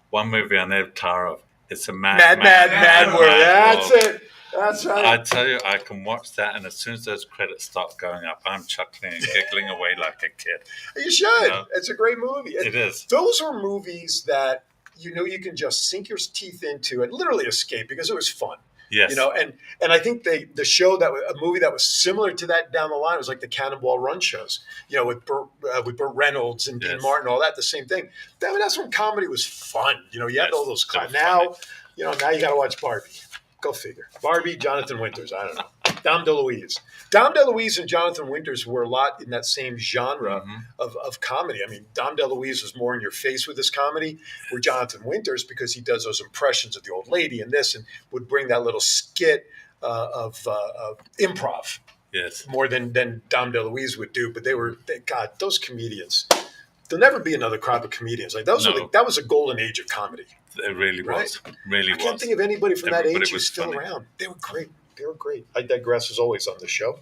One movie I never tire of. It's a Mad World. That's World. it. That's right. I tell you, I can watch that, and as soon as those credits start going up, I'm chuckling and giggling away like a kid. You should. know? It's a great movie. It is. Those are movies that you can just sink your teeth into and literally escape because it was fun. Yes. And I think a movie that was similar to that down the line was like the Cannonball Run shows, with Burt Reynolds and Dean Yes. Martin, all that, the same thing. That's when comedy was fun. You had Yes, all those they were now, funny. now you got to watch Barbie. Go figure. Barbie, Jonathan Winters. I don't know. Dom DeLuise. Dom DeLuise and Jonathan Winters were a lot in that same genre of comedy. I mean, Dom DeLuise was more in your face with his comedy, where Jonathan Winters, because he does those impressions of the old lady and this, and would bring that little skit of improv Yes. more than Dom DeLuise would do. But God, those comedians. There'll never be another crop of comedians like those. No. That was a golden age of comedy. It really was. Really I can't was. think of anybody from that Everybody age who's was still funny. around. They were great. I digress as always on the show.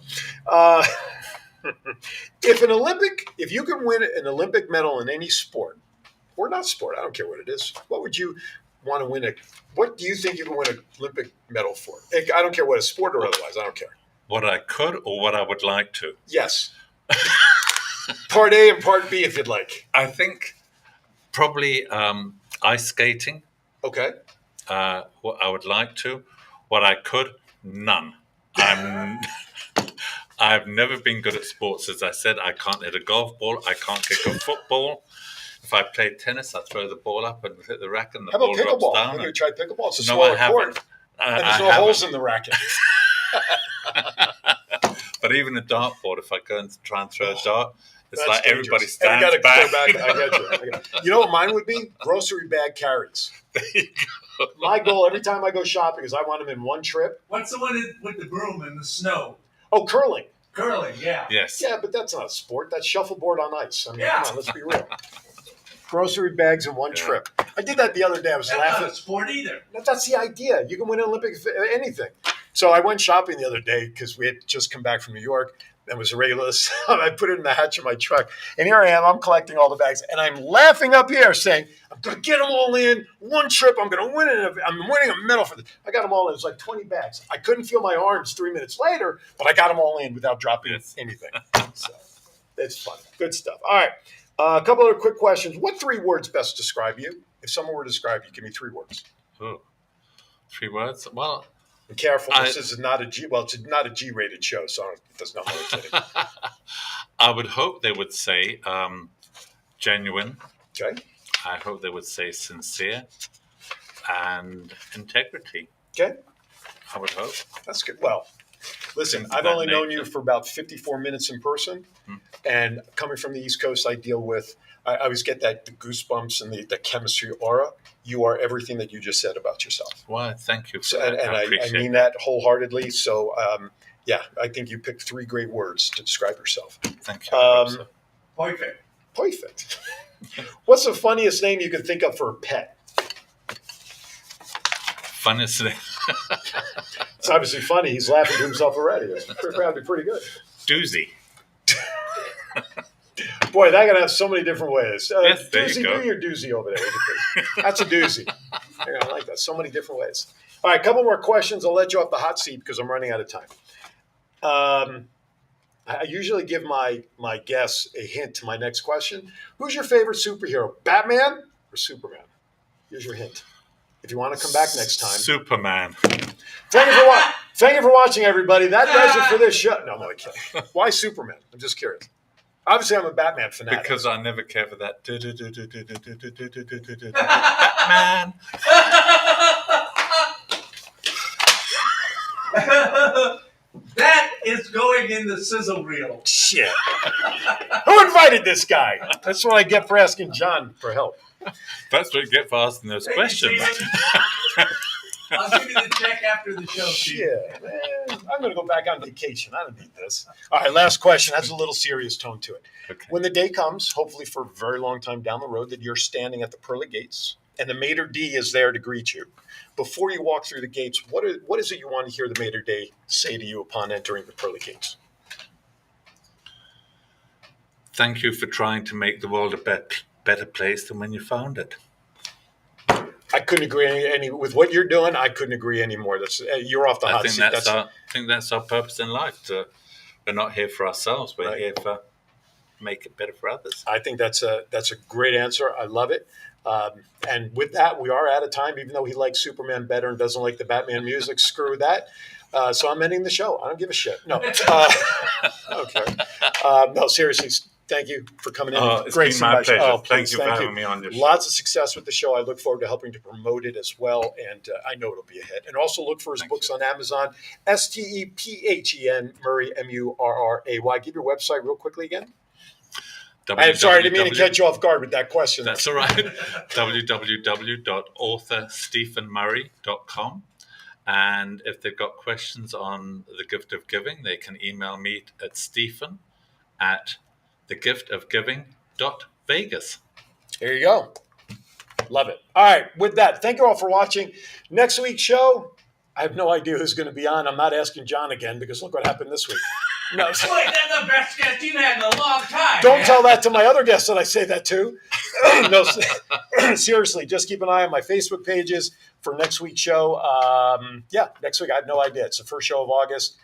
If you can win an Olympic medal in any sport, or not sport, I don't care what it is, what would you want to win? What do you think you can win an Olympic medal for? I don't care what a sport or otherwise. I don't care. What I could or what I would like to. Yes. Part A and Part B, if you'd like. I think probably ice skating. Okay. What I would like to. What I could, none. I've never been good at sports. As I said, I can't hit a golf ball. I can't kick a football. If I play tennis, I throw the ball up and hit the racket, and the How ball about drops pickleball? down. Have you tried pickleball? It's a No, smaller I haven't. court. And there's no haven't. holes in the racket. But even a dartboard, if I go and try and throw a dart, it's That's like everybody dangerous. And stands you gotta back. clear I get you. You know what mine would be? Grocery bag carries. My goal every time I go shopping is I want them in one trip. What's the one with the broom and the snow? Oh, curling. Curling, yeah. Yes. Yeah, but that's not a sport. That's shuffleboard on ice. I mean, Yeah. come on, let's be real. Grocery bags in one Yeah. trip. I did that the other day. I was That's laughing. not a sport either. That's the idea. You can win an Olympic anything. So I went shopping the other day because we had just come back from New York. It was a regular. I put it in the hatch of my truck, and here I am. I'm collecting all the bags, and I'm laughing up here, saying, "I'm going to get them all in one trip. I'm going to win it. I'm winning a medal for this." I got them all in. It was like 20 bags. I couldn't feel my arms 3 minutes later, but I got them all in without dropping anything. So it's fun. Good stuff. All right. A couple other quick questions. What 3 words best describe you? If someone were to describe you, give me 3 words. Oh, 3 words? Well, Be careful. This is not a G. Well, it's not a G-rated show, so it does not matter. Kidding. I would hope they would say genuine. Okay. I hope they would say sincere and integrity. Okay. I would hope. That's good. Well, listen, Things of I've that only known you nature. for about 54 minutes in person, and coming from the East Coast, I deal with I always get the goosebumps and the chemistry aura. You are everything that you just said about yourself. Well, thank you for So, that. and I appreciate mean that wholeheartedly. So, yeah, I think you picked 3 great words to describe yourself. Thank you. I hope so. Perfect. Perfect. What's the funniest name you could think of for a pet? Funniest thing. It's obviously funny. He's laughing to himself already. It's probably pretty good. Doozy. Boy, that could have so many different ways. Yes, there you Doozy, go. do your doozy over there. That's a doozy. I like that. So many different ways. All right, a couple more questions. I'll let you off the hot seat because I'm running out of time. I usually give my guests a hint to my next question. Who's your favorite superhero, Batman or Superman? Here's your hint. If you want to come back next time. Superman. Thank you for watching, everybody. That does it for this show. No, I'm only kidding. Why Superman? I'm just curious. Obviously, I'm a Batman fanatic. Because I never care for that. Batman. That is going in the sizzle reel. Shit. Who invited this guy? That's what I get for asking John for help. That's what you get for asking those questions. I'll give you the check after the show, Steve. Shit, man. I'm going to go back on vacation. I don't need this. All right, last question. Has a little serious tone to it. Okay. When the day comes, hopefully for a very long time down the road, that you're standing at the pearly gates and the maitre d' is there to greet you. Before you walk through the gates, what is it you want to hear the maitre d' say to you upon entering the pearly gates? Thank you for trying to make the world a better place than when you found it. I couldn't agree any with what you're doing. I couldn't agree any more. That's you're off the hot seat. I think that's our purpose in life. We're not here for ourselves. We're here for make it better for others. I think that's a great answer. I love it. And with that, we are out of time. Even though he likes Superman better and doesn't like the Batman music, screw that. So I'm ending the show. I don't give a shit. No, okay. No, seriously. Thank you for coming in. It's been my pleasure. Thank you for having me on your show. Lots of success with the show. I look forward to helping to promote it as well, and I know it'll be a hit. And also look for his books on Amazon. Stephen Murray, Murray. Give your website real quickly again. I'm sorry, I didn't mean to catch you off guard with that question. That's all right. www.authorstephenmurray.com. And if they've got questions on the gift of giving, they can email me at stephen@thegiftofgiving.vegas. There you go. Love it. All right. With that, thank you all for watching. Next week's show, I have no idea who's going to be on. I'm not asking John again because look what happened this week. No. Wait, that's the best guest you've had in a long time. Don't tell that to my other guests that I say that to. No, seriously, just keep an eye on my Facebook pages for next week's show. Next week, I have no idea. It's the first show of August.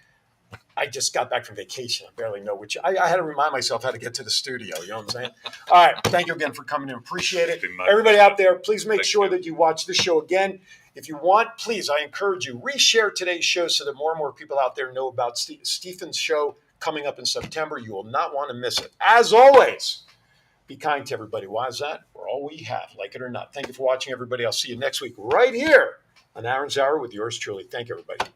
I just got back from vacation. I barely know which. I had to remind myself how to get to the studio. You know what I'm saying? All right. Thank you again for coming in. Appreciate it. Everybody out there, please make sure that you watch this show again. If you want, please, I encourage you, reshare today's show so that more and more people out there know about Stephen's show coming up in September. You will not want to miss it. As always, be kind to everybody. Why is that? We're all we have, like it or not. Thank you for watching, everybody. I'll see you next week right here on Aaron's Hour with yours truly. Thank you, everybody.